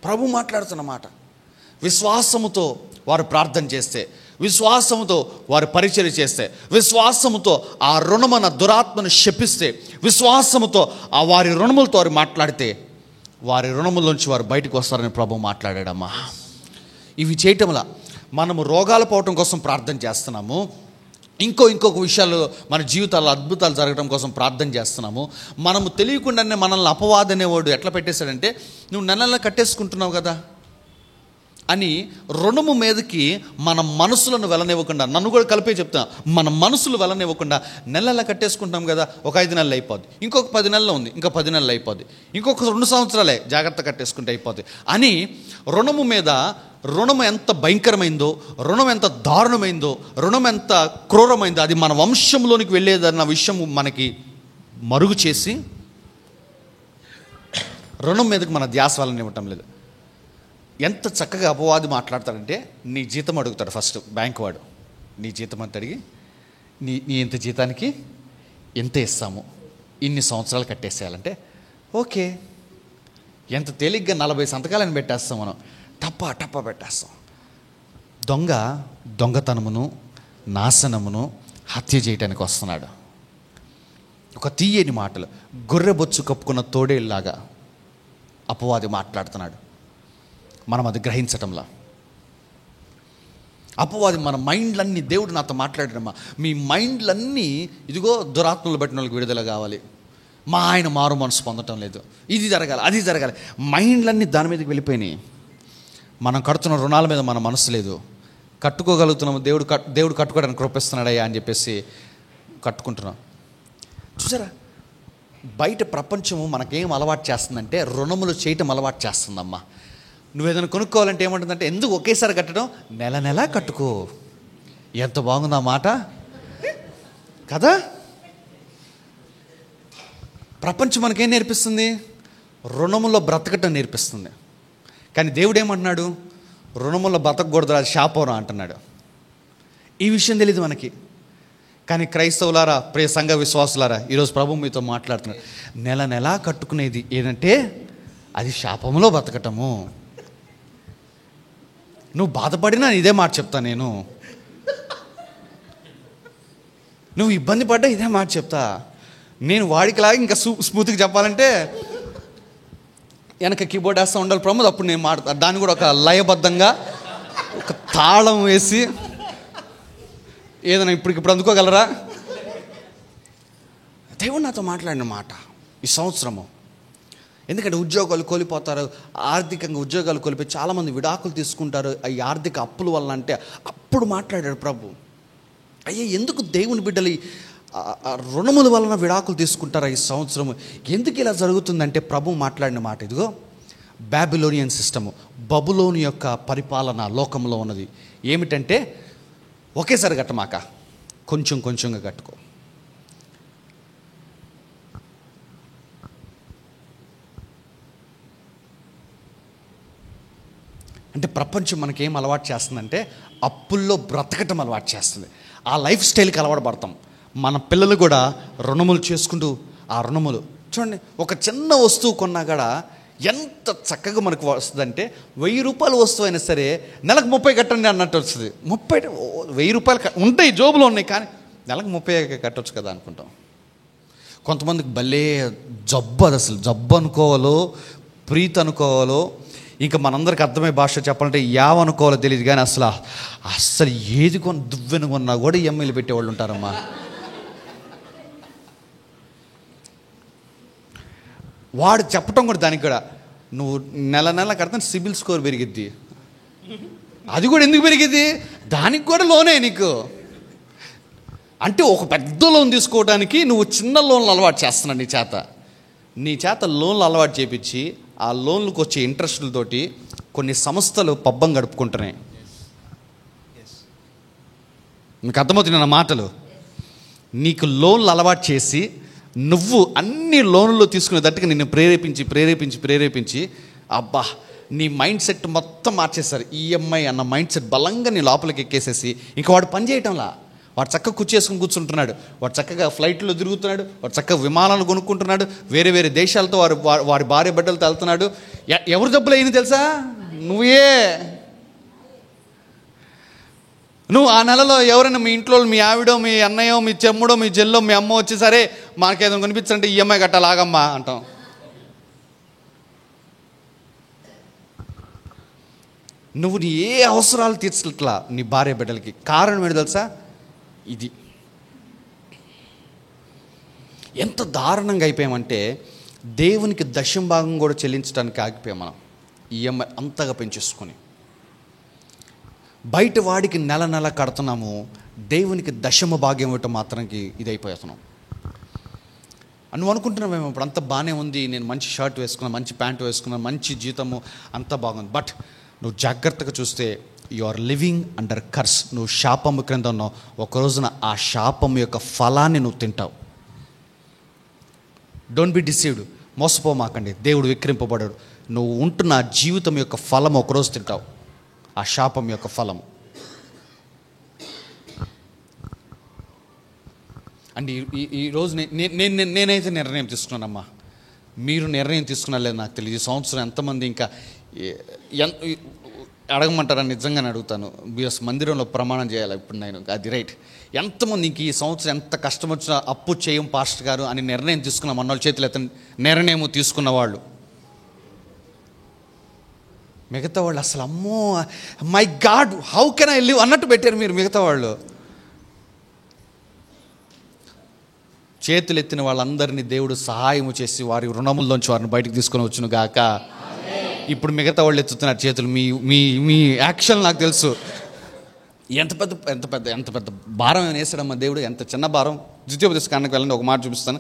ప్రభు మాట్లాడుతున్న మాట. విశ్వాసముతో వారు ప్రార్థన చేస్తే, విశ్వాసముతో వారు పరిచర్య చేస్తే, విశ్వాసముతో ఆ రుణమన దురాత్మను శపిస్తే, విశ్వాసముతో ఆ వారి రుణములతో వారు మాట్లాడితే వారి రుణములోంచి వారు బయటకు వస్తారని ప్రభు మాట్లాడాడమ్మా. ఇవి చేయటంలా మనము రోగాలు పోవటం కోసం ప్రార్థన చేస్తున్నాము, ఇంకొక విషయాలు మన జీవితాల్లో అద్భుతాలు జరగడం కోసం ప్రార్థన చేస్తున్నాము. మనము తెలియకుండానే మనల్ని అపవాదనేవాడు ఎట్లా పెట్టేశాడంటే, నువ్వు నెలల్లో కట్టేసుకుంటున్నావు కదా అని రుణము మీదకి మన మనసులను వెళ్ళనివ్వకుండా, నన్ను కూడా కలిపే చెప్తా, మన మనసులు వెళ్ళనివ్వకుండా నెలల్లో కట్టేసుకుంటాం కదా, ఒక 5 నెలలు అయిపోద్ది, ఇంకొక 10 నెలలు ఉంది, ఇంకా 10 నెలలు అయిపోద్ది, ఇంకొక 2 సంవత్సరాలే జాగ్రత్త కట్టేసుకుంటే అయిపోద్ది అని రుణము మీద, రుణం ఎంత భయంకరమైందో, రుణం ఎంత దారుణమైందో, రుణం ఎంత క్రూరమైందో అది మన వంశంలోనికి వెళ్ళేదన్న విషయం మనకి మరుగు చేసి రుణం మీదకి మన ధ్యాస వాళ్ళని ఇవ్వటం లేదు. ఎంత చక్కగా అపవాది మాట్లాడతాడంటే, నీ జీతం అడుగుతాడు ఫస్ట్ బ్యాంక్ వాడు. నీ జీతం అంత అడిగి, నీ ఇంత జీతానికి ఎంత ఇస్తాము, ఇన్ని సంవత్సరాలు కట్టేసేయాలంటే ఓకే, ఎంత తేలిగ్గా 40 సంతకాలను పెట్టేస్తాం మనం, టప్ప పెట్టేస్తాం. దొంగతనమును, నాశనమును, హత్య చేయటానికి వస్తున్నాడు. ఒక తీయని మాటలు, గొర్రెబొచ్చు కప్పుకున్న తోడేళ్ళలాగా అపవాది మాట్లాడుతున్నాడు. మనం అది గ్రహించటంలా అపవాది మన మైండ్లన్నీ, దేవుడు నాతో మాట్లాడమ్మా, మీ మైండ్లన్నీ ఇదిగో దురాత్మలు బట్టిన వాళ్ళకి విడుదల కావాలి, మా ఆయన మారు మనసు పొందటం లేదు, ఇది జరగాలి, అది జరగాలి, మైండ్లన్నీ దాని మీదకి వెళ్ళిపోయినాయి. మనం కడుతున్న రుణాల మీద మన మనసు లేదు, కట్టుకోగలుగుతున్నాము, దేవుడు కట్టుకోవడానికి కృపిస్తున్నాడయ్యా అని చెప్పేసి కట్టుకుంటున్నాం. చూసారా, బయట ప్రపంచము మనకేం అలవాటు చేస్తుందంటే రుణములు చేయటం అలవాటు చేస్తుందమ్మా. నువ్వేదైనా కొనుక్కోవాలంటే ఏమంటుందంటే, ఎందుకు ఒకేసారి కట్టడం, నెల కట్టుకో. ఎంత బాగుందా మాట కదా. ప్రపంచం మనకేం నేర్పిస్తుంది, రుణములో బ్రతకటం నేర్పిస్తుంది. కానీ దేవుడు ఏమంటున్నాడు, రుణములో బ్రతకూడదు, అది శాపం అంటున్నాడు. ఈ విషయం తెలియదు మనకి. కానీ క్రైస్తవులారా, ప్రియ సంఘ విశ్వాసులారా, ఈరోజు ప్రభు మీతో మాట్లాడుతున్నాడు. నెల కట్టుకునేది ఏంటంటే అది శాపంలో బ్రతకటము. నువ్వు బాధపడినా ఇదే మాట చెప్తా, నేను నువ్వు ఇబ్బంది పడ్డా ఇదే మాట చెప్తా. నేను వాడికిలాగా ఇంకా స్మూత్గా చెప్పాలంటే వెనక కీబోర్డ్ వేస్తూ ఉండాలి ప్రమోద్, అప్పుడు నేను మాట్లాడతా. దాన్ని కూడా ఒక లయబద్ధంగా ఒక తాళం వేసి ఏదైనా ఇప్పుడు అందుకోగలరా? దేవుడు నాతో మాట్లాడిన మాట ఈ సంవత్సరము. ఎందుకంటే ఉద్యోగాలు కోల్పోతారు, ఆర్థికంగా ఉద్యోగాలు కోల్పోయి చాలామంది విడాకులు తీసుకుంటారు ఈ ఆర్థిక అప్పుల వల్ల. అంటే అప్పుడు మాట్లాడాడు ప్రభు, అయ్యే ఎందుకు దేవుని బిడ్డలు రుణముల వలన విడాకులు తీసుకుంటారా ఈ సంవత్సరము, ఎందుకు ఇలా జరుగుతుందంటే ప్రభు మాట్లాడిన మాట ఇదిగో, బాబిలోనియన్ సిస్టము, బబులోని యొక్క పరిపాలన లోకంలో ఉన్నది. ఏమిటంటే ఒకేసారి కట్టమాక, కొంచెంగా కట్టుకో. అంటే ప్రపంచం మనకేం అలవాటు చేస్తుందంటే అప్పుల్లో బ్రతకటం అలవాటు చేస్తుంది. ఆ లైఫ్ స్టైల్కి అలవాటు పడతాం. మన పిల్లలు కూడా రుణములు చేసుకుంటూ, ఆ రుణములు చూడండి, ఒక చిన్న వస్తువు కొన్నా కూడా ఎంత చక్కగా మనకు వస్తుందంటే, 1000 రూపాయల వస్తువు అయినా సరే నెలకు 30 కట్టండి అన్నట్టు వస్తుంది. 1000 రూపాయలు ఉంటాయి, జోబులో ఉన్నాయి, కానీ నెలకు 30 కట్టవచ్చు కదా అనుకుంటాం. కొంతమందికి భలే జబ్బు, అది అసలు జబ్బు అనుకోవాలో ప్రీతి అనుకోవాలో, ఇంకా మనందరికి అర్థమయ్యే భాష చెప్పాలంటే అనుకోవాలో తెలియదు. కానీ అసలు ఏది దువ్వెను కొన్నా కూడా ఈఎంఐలు పెట్టేవాళ్ళు ఉంటారమ్మా. వాడు చెప్పటం కూడా, దానికి కూడా నువ్వు నెల కడితే సిబిల్ స్కోర్ పెరిగిద్ది. అది కూడా ఎందుకు పెరిగిద్ది? దానికి కూడా లోనే నీకు. అంటే ఒక పెద్ద లోన్ తీసుకోవడానికి నువ్వు చిన్న లోన్లు అలవాటు చేస్తున్నావు. నీ చేత లోన్లు అలవాటు చేపించి ఆ లోన్లకు వచ్చే ఇంట్రెస్టులతోటి కొన్ని సంస్థలు పబ్బం గడుపుకుంటున్నాయి. మీకు అర్థమవుతుంది నా మాటలు? నీకు లోన్లు అలవాటు చేసి నువ్వు అన్ని లోన్లు తీసుకునేటట్టుగా నిన్ను ప్రేరేపించి అబ్బా నీ మైండ్ సెట్ మొత్తం మార్చేస్తారు. ఈఎంఐ అన్న మైండ్ సెట్ బలంగా నీ లోపలికి ఎక్కేసేసి ఇంకా వాడు పని చేయటంలా. వాడు చక్కగా కూర్చేసుకుని కూర్చుంటున్నాడు, వాడు చక్కగా ఫ్లైట్లో తిరుగుతున్నాడు, వాడు చక్కగా విమానాలు కొనుక్కుంటున్నాడు, వేరే దేశాలతో వారి భార్య బిడ్డలతో వెళ్తున్నాడు. ఎవరు డబ్బులు అయింది తెలుసా? నువ్వు ఆ నెలలో ఎవరైనా మీ ఇంట్లో మీ ఆవిడో మీ అన్నయ్యో మీ చెమ్ముడో మీ చెల్లో మీ అమ్మ వచ్చి సరే మాకేదో కనిపించంటే ఈఎంఐ కట్టాలాగమ్మా అంటాం. నువ్వు నీ ఏ అవసరాలు తీర్చట్లా నీ భార్య బిడ్డలకి. కారణం ఏంటి తెలుసా? ఇది ఎంత దారుణంగా అయిపోయామంటే దేవునికి దశమ భాగం కూడా చెల్లించడానికి ఆగిపోయాం మనం. ఈఎంఐ అంతగా పెంచేసుకొని బయట వాడికి నెల కడుతున్నాము, దేవునికి దశమ భాగ్యం ఇవ్వటం మాత్రానికి ఇది అయిపోతున్నాం. నువ్వు అనుకుంటున్నావేమో ఇప్పుడు అంత బాగానే ఉంది, నేను మంచి షర్ట్ వేసుకున్నాను, మంచి ప్యాంటు వేసుకున్నాను, మంచి జీతము అంతా బాగుంది. బట్ నువ్వు జాగ్రత్తగా చూస్తే you are living under curse. నువ్వు శాపము క్రింద ఉన్నావు. ఒక రోజున ఆ శాపం యొక్క ఫలాన్ని నువ్వు తింటావు. Don't be deceived. మోసపోమాకండి, దేవుడు విక్రింపబడాడు. నువ్వు ఉంటున్న జీవితం యొక్క ఫలం ఒకరోజు తింటావు, ఆ శాపం యొక్క ఫలము. అండ్ ఈరోజు నేనైతే నిర్ణయం తీసుకున్నానమ్మా. మీరు నిర్ణయం తీసుకున్నా లేదు నాకు తెలియదు. ఈ సంవత్సరం ఎంతమంది ఇంకా అడగమంటారని నిజంగానే అడుగుతాను. బిఎస్ మందిరంలో ప్రమాణం చేయాలి ఇప్పుడు నేను, అది రైట్. ఎంతమంది ఇంక ఈ సంవత్సరం ఎంత కష్టం వచ్చినా అప్పు చేయం పాస్టర్ గారు అని నిర్ణయం తీసుకున్న మన్నోళ్ళ చేతులు ఎత్తండి. నిర్ణయం తీసుకున్న వాళ్ళు. మిగతా వాళ్ళు అసలు అమ్మో my God how can I live అన్నట్టు పెట్టారు మీరు. మిగతా వాళ్ళు చేతులు ఎత్తిన వాళ్ళందరినీ దేవుడు సహాయము చేసి వారి రుణముల్లోంచి వారిని బయటకు తీసుకొని వచ్చును గాక. ఇప్పుడు మిగతా వాళ్ళు ఎత్తుతున్నారు చేతులు. మీ మీ మీ యాక్షన్ నాకు తెలుసు. ఎంత పెద్ద భారం ఏమైనా వేసాడమ్మా దేవుడు. ఎంత చిన్న భారం. ద్వితీయోపదేశకాండకు వెళ్ళండి, ఒక మాట చూపిస్తాను.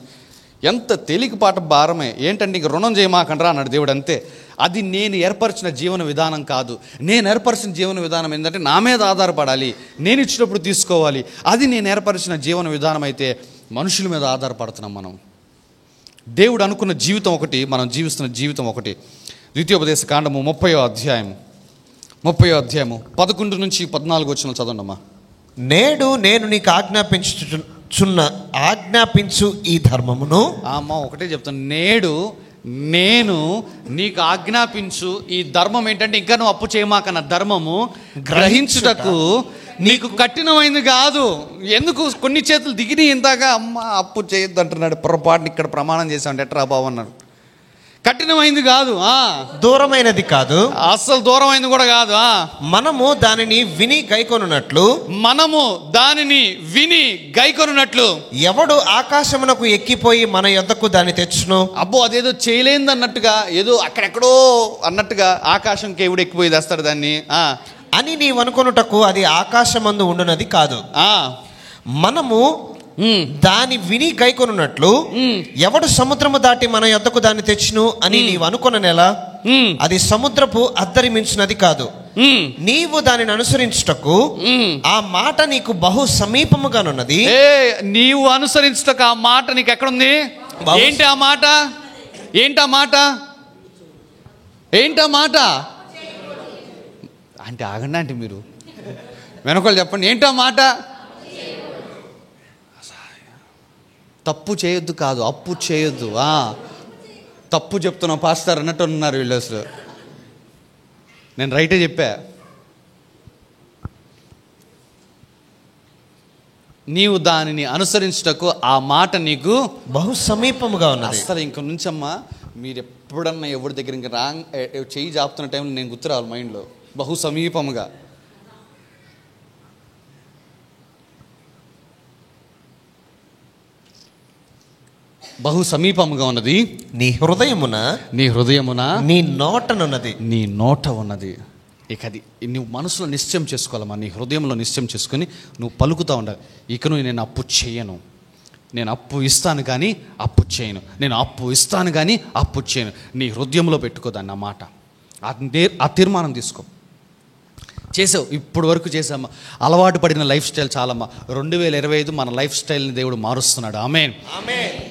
ఎంత తేలికపాట భారమే. ఏంటంటే ఇంక రుణం చేయమాకండ్రా అన్నాడు దేవుడు. అంతే. అది నేను ఏర్పరిచిన జీవన విధానం కాదు. నేను ఏర్పరిచిన జీవన విధానం ఏంటంటే నా మీద ఆధారపడాలి, నేను ఇచ్చినప్పుడు తీసుకోవాలి. అది నేను ఏర్పరిచిన జీవన విధానం అయితే మనుషుల మీద ఆధారపడుతున్నాం మనం. దేవుడు అనుకున్న జీవితం ఒకటి, మనం జీవిస్తున్న జీవితం ఒకటి. ద్వితీయోపదేశకాండము 30వ అధ్యాయము 11 నుంచి 14 వచనాలు చదవండమ్మా.
నేడు నేను నీకు ఆజ్ఞాపించు ఈ ధర్మమును.
అమ్మ ఒకటే చెప్తాను, నేడు నేను నీకు ఆజ్ఞాపించు ఈ ధర్మం ఏంటంటే ఇంకా నువ్వు అప్పు చేయమాకన్న ధర్మము గ్రహించుటకు నీకు కఠినమైంది కాదు. ఎందుకు కొన్ని చేతులు దిగిని ఇందాక అమ్మ అప్పు చేయొద్దు అంటున్నాడు. పొరపాటుని ఇక్కడ ప్రమాణం చేసామంటే ఎట్రా బాబు అన్నాడు. కఠినమైంది కాదు,
దూరమైనది కాదు,
అసలు దూరమైంది కూడా కాదు.
మనము దానిని విని గైకొనున్నట్లు ఎవడు ఆకాశమునకు ఎక్కిపోయి మన యొద్దకు దాన్ని తెచ్చును.
అబ్బో అదేదో చేయలేంది అన్నట్టుగా, ఏదో అక్కడెక్కడో అన్నట్టుగా ఆకాశంకి ఎవడు ఎక్కిపోయి తెస్తాడు దాన్ని
అని నీవు అనుకొనుటకు అది ఆకాశమందు ఉండునది కాదు. మనము దాని విని గైకొనున్నట్లు ఎవడు సముద్రము దాటి మన యొద్దకు దాన్ని తెచ్చును అని నీవు అనుకొననేలా అది సముద్రపు అద్దరి మించినది కాదు. నీవు దానిని అనుసరించుటకు ఆ మాట నీకు బహు సమీపముగానున్నది.
నీవు అనుసరించుటకు ఆ మాట నీకు ఎక్కడుంది? ఏంటి ఆ మాట? అంటే ఆగండి అంటే మీరు వెనకాల చెప్పండి. ఏంటా మాట? తప్పు చేయొద్దు కాదు, అప్పు చేయొద్దు. తప్పు చెప్తున్నావు పాస్టర్ అన్నట్టు ఉన్నారు వీళ్ళు. అసలు నేను రైటే చెప్పా. నీవు దానిని అనుసరించుటకు ఆ మాట నీకు
బహు సమీపముగా ఉన్నది.
అసలు ఇంక నుంచమ్మా మీరు ఎప్పుడన్నా ఎవరి దగ్గర ఇంకా చెయ్యి జాపుతున్న టైంలో నేను గుర్తు రావాలి మైండ్లో. బహు సమీపముగా. బహు సమీపముగా ఉన్నది,
నీ హృదయమున,
నీ హృదయమున,
నీ నోటనున్నది,
నీ నోట ఉన్నది. ఇక అది నువ్వు మనసులో నిశ్చయం చేసుకోవాలమ్మా, నీ హృదయంలో నిశ్చయం చేసుకొని నువ్వు పలుకుతూ ఉండాలి. ఇకను నేను అప్పు చేయను, నేను అప్పు ఇస్తాను కానీ అప్పు చేయను, నేను అప్పు ఇస్తాను కానీ అప్పు చేయను. నీ హృదయంలో పెట్టుకోదాన్ని ఆ మాట, ఆ తీర్మానం తీసుకో. చేసావు, ఇప్పుడు వరకు చేసామా, అలవాటు పడిన లైఫ్ స్టైల్ చాలమ్మా. 2025 మన లైఫ్ స్టైల్ని దేవుడు మారుస్తున్నాడు. ఆమేన్.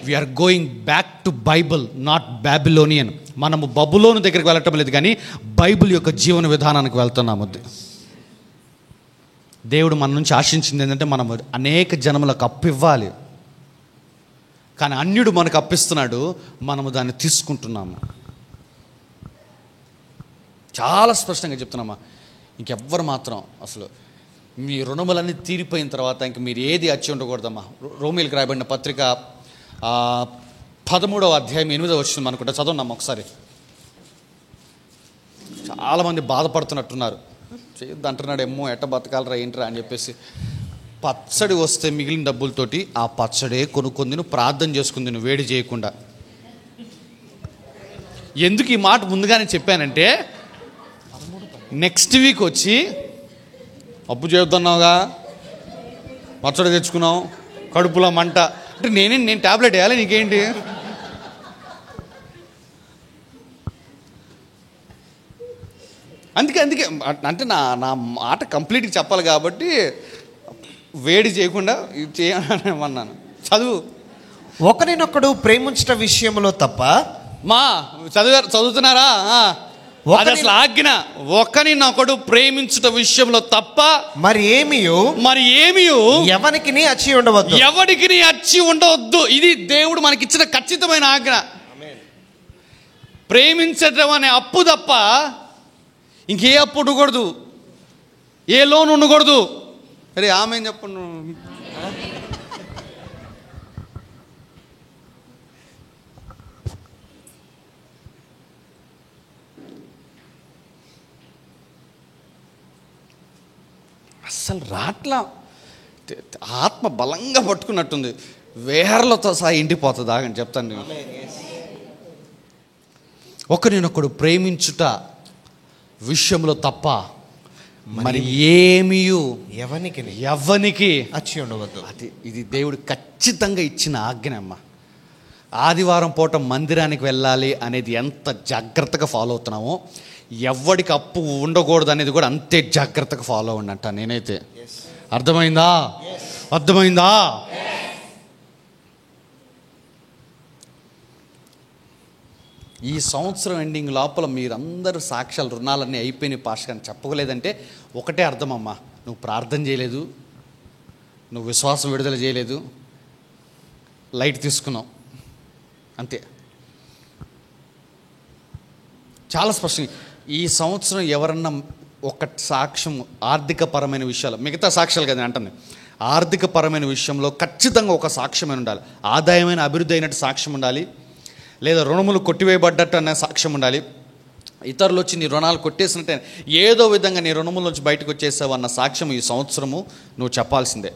We are going back to Bible, not Babylonian. మనము బబులోను దగ్గరికి వెళ్ళటం లేదు కానీ బైబిల్ యొక్క జీవన విధానానికి వెళ్తున్నాము. దేవుడు మన నుంచి ఆశించింది ఏంటంటే మనము అనేక జనములకు అప్పు ఇవ్వాలి, కానీ అన్యుడు మనకు అప్పిస్తున్నాడు, మనము దాన్ని తీసుకుంటున్నాము. చాలా స్పష్టంగా చెప్తున్నామా, ఇంకెవ్వరు మాత్రం అసలు మీ రుణములన్నీ తీరిపోయిన తర్వాత ఇంక మీరు ఏది అచ్చి ఉండకూడదమ్మా. రోమీలకు రాయబడిన పత్రిక 13వ అధ్యాయం 8వ వచనం అనుకుంటా, చదవండి ఒకసారి. చాలామంది బాధపడుతున్నట్టున్నారు, చేయొద్దు అంటున్నాడు, ఏమో ఎట్ట బతకాలరా ఏంట్రా అని చెప్పేసి. పచ్చడి వస్తే మిగిలిన డబ్బులతోటి ఆ పచ్చడే కొనుక్కుంది, నువ్వు ప్రార్థన చేసుకుంది, నువ్వు వేడి చేయకుండా. ఎందుకు ఈ మాట ముందుగానే చెప్పానంటే, నెక్స్ట్ వీక్ వచ్చి అప్పు చేయొద్దన్నావుగా, పచ్చడి తెచ్చుకున్నావు, కడుపులో మంట అంటే నేను ట్యాబ్లెట్ వేయాలి నీకేంటి? అందుకే అంటే నా మాట కంప్లీట్గా చెప్పాలి కాబట్టి వేడి చేయకుండా చేయమన్నాను. చదువు.
ఒకరినొకడు ప్రేమించట విషయంలో తప్ప,
మా చదువుతున్నారా? అది అసలు ఆజ్ఞ. ఒకరినొకడు ప్రేమించుట విషయంలో తప్ప
మరి ఏమియు ఎవరికి అచ్చి ఉండవద్దు,
ఎవరికి అచ్చి ఉండవద్దు. ఇది దేవుడు మనకిచ్చిన ఖచ్చితమైన ఆజ్ఞ. ప్రేమించడం అనే అప్పు తప్ప ఇంకే అప్పు ఉండకూడదు, ఏ లోన్ ఉండకూడదు. అరే ఆమె చెప్పండు. అస్సలు రాట్లా, ఆత్మ బలంగా పట్టుకున్నట్టుంది, వేర్లతో సహా ఇంటిపోతుంది. ఆగని చెప్తాను నేను. ఒకరినొకడు ప్రేమించుట విషయంలో తప్ప మరి ఏమియు ఎవనికి
అచ్చి ఉండవద్దు.
ఇది దేవుడు ఖచ్చితంగా ఇచ్చిన ఆజ్ఞ అమ్మ. ఆదివారం పూట మందిరానికి వెళ్ళాలి అనేది ఎంత జాగ్రత్తగా ఫాలో అవుతున్నామో, ఎవడికి అప్పు ఉండకూడదు అనేది కూడా అంతే జాగ్రత్తగా ఫాలో అవ్వండి అంట నేనైతే. అర్థమైందా? ఈ సంవత్సరం ఎండింగ్ లోపల మీరందరూ సాక్ష్యాలు, రుణాలన్నీ అయిపోయినాయి పాస్టర్ అని చెప్పలేదంటే ఒకటే అర్థమమ్మా, నువ్వు ప్రార్థన చేయలేదు, నువ్వు విశ్వాసం విడుదల చేయలేదు, లైట్ తీసుకున్నావు, అంతే. చాలా స్పష్టంగా ఈ సంవత్సరం ఎవరన్నా ఒక సాక్ష్యం, ఆర్థికపరమైన విషయాలు, మిగతా సాక్ష్యాలు కదా అంటుంది, ఆర్థికపరమైన విషయంలో ఖచ్చితంగా ఒక సాక్ష్యమైన ఉండాలి. ఆదాయమైన అభివృద్ధి అయినట్టు సాక్ష్యం ఉండాలి, లేదా రుణములు కొట్టివేయబడ్డట్టు అనే సాక్ష్యం ఉండాలి. ఇతరులు వచ్చి నీ రుణాలు కొట్టేసినట్టే ఏదో విధంగా నీ రుణముల నుంచి బయటకు వచ్చేసావు అన్న సాక్ష్యం ఈ సంవత్సరము నువ్వు చెప్పాల్సిందే.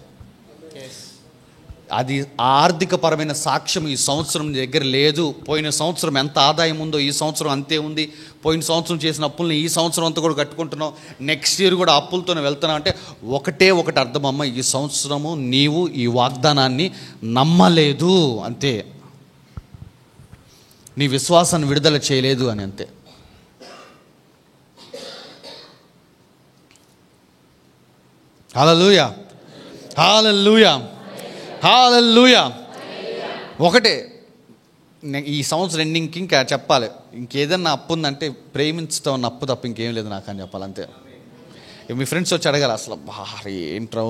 అది ఆర్థికపరమైన సాక్ష్యం ఈ సంవత్సరం దగ్గర లేదు. పోయిన సంవత్సరం ఎంత ఆదాయం ఉందో ఈ సంవత్సరం అంతే ఉంది. పోయిన సంవత్సరం చేసిన అప్పుల్ని ఈ సంవత్సరం అంతా కూడా కట్టుకుంటున్నావు, నెక్స్ట్ ఇయర్ కూడా అప్పులతోనే వెళ్తున్నావు అంటే ఒకటి అర్థం అమ్మ, ఈ సంవత్సరము నీవు ఈ వాగ్దానాన్ని నమ్మలేదు అంతే, నీ విశ్వాసాన్ని విడుదల చేయలేదు అని అంతే. హల్లెలూయా, హల్లెలూయా, హల్లెలూయా. ఒకటే ఈ సంవత్సరం ఎండింగ్కి ఇంకా చెప్పాలి, ఇంకేదన్నా అప్పు ఉందంటే ప్రేమించడం అన్న అప్పు తప్ప ఇంకేం లేదు నాకు అని చెప్పాలి అంతే. మీ ఫ్రెండ్స్ వచ్చి అడగాలి, అసలు ఏంట్రా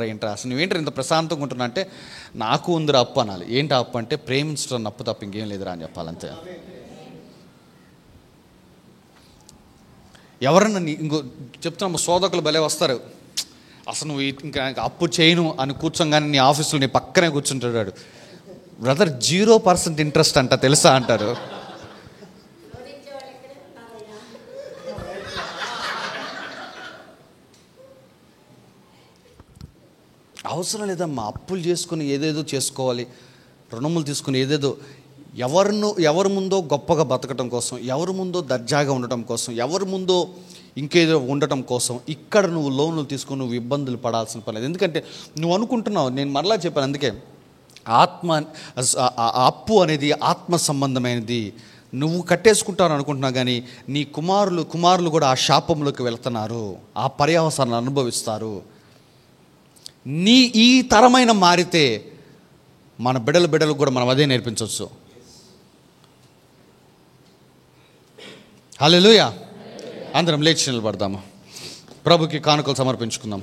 ఏంట్రా అసలు నువ్వేంటారు ఇంత ప్రశాంతంగా ఉంటున్నా అంటే, నాకు ఉందిరా అప్పు అనాలి. ఏంటి అప్పు అంటే ప్రేమించడం అప్పు తప్ప ఇంకేం లేదురా అని చెప్పాలంతే. ఎవరన్నా ఇంకో చెప్తున్నా, సోదకులు భలే వస్తారు, అసలు నువ్వు ఇంకా అప్పు చేయను అని కూర్చోగానే నీ ఆఫీసులో నీ పక్కనే కూర్చుంటాడు, బ్రదర్ 0% ఇంట్రెస్ట్ అంట తెలుసా అంటారు. అవసరం లేదమ్మా, అప్పులు చేసుకుని ఏదేదో చేసుకోవాలి. రుణములు తీసుకుని ఏదేదో ఎవరి ముందో గొప్పగా బతకటం కోసం, ఎవరి ముందో దర్జాగా ఉండటం కోసం, ఎవరి ముందో ఇంకేదో ఉండటం కోసం ఇక్కడ నువ్వు లోన్లు తీసుకుని నువ్వు ఇబ్బందులు పడాల్సిన పని లేదు. ఎందుకంటే నువ్వు అనుకుంటున్నావు, నేను మరలా చెప్పాను, అందుకే అప్పు అనేది ఆత్మ సంబంధమైనది. నువ్వు కట్టేసుకుంటావు అనుకుంటున్నావు, కానీ నీ కుమారులు కూడా ఆ శాపంలోకి వెళ్తున్నారు, ఆ పర్యవసానాలు అనుభవిస్తారు. ఈ తరమైన మారితే మన బిడ్డలకు కూడా మనం అదే నేర్పించవచ్చు. హల్లెలూయా. అందరం లేచి నిలబడదాము, ప్రభుకి కానుకలు సమర్పించుకుందాం.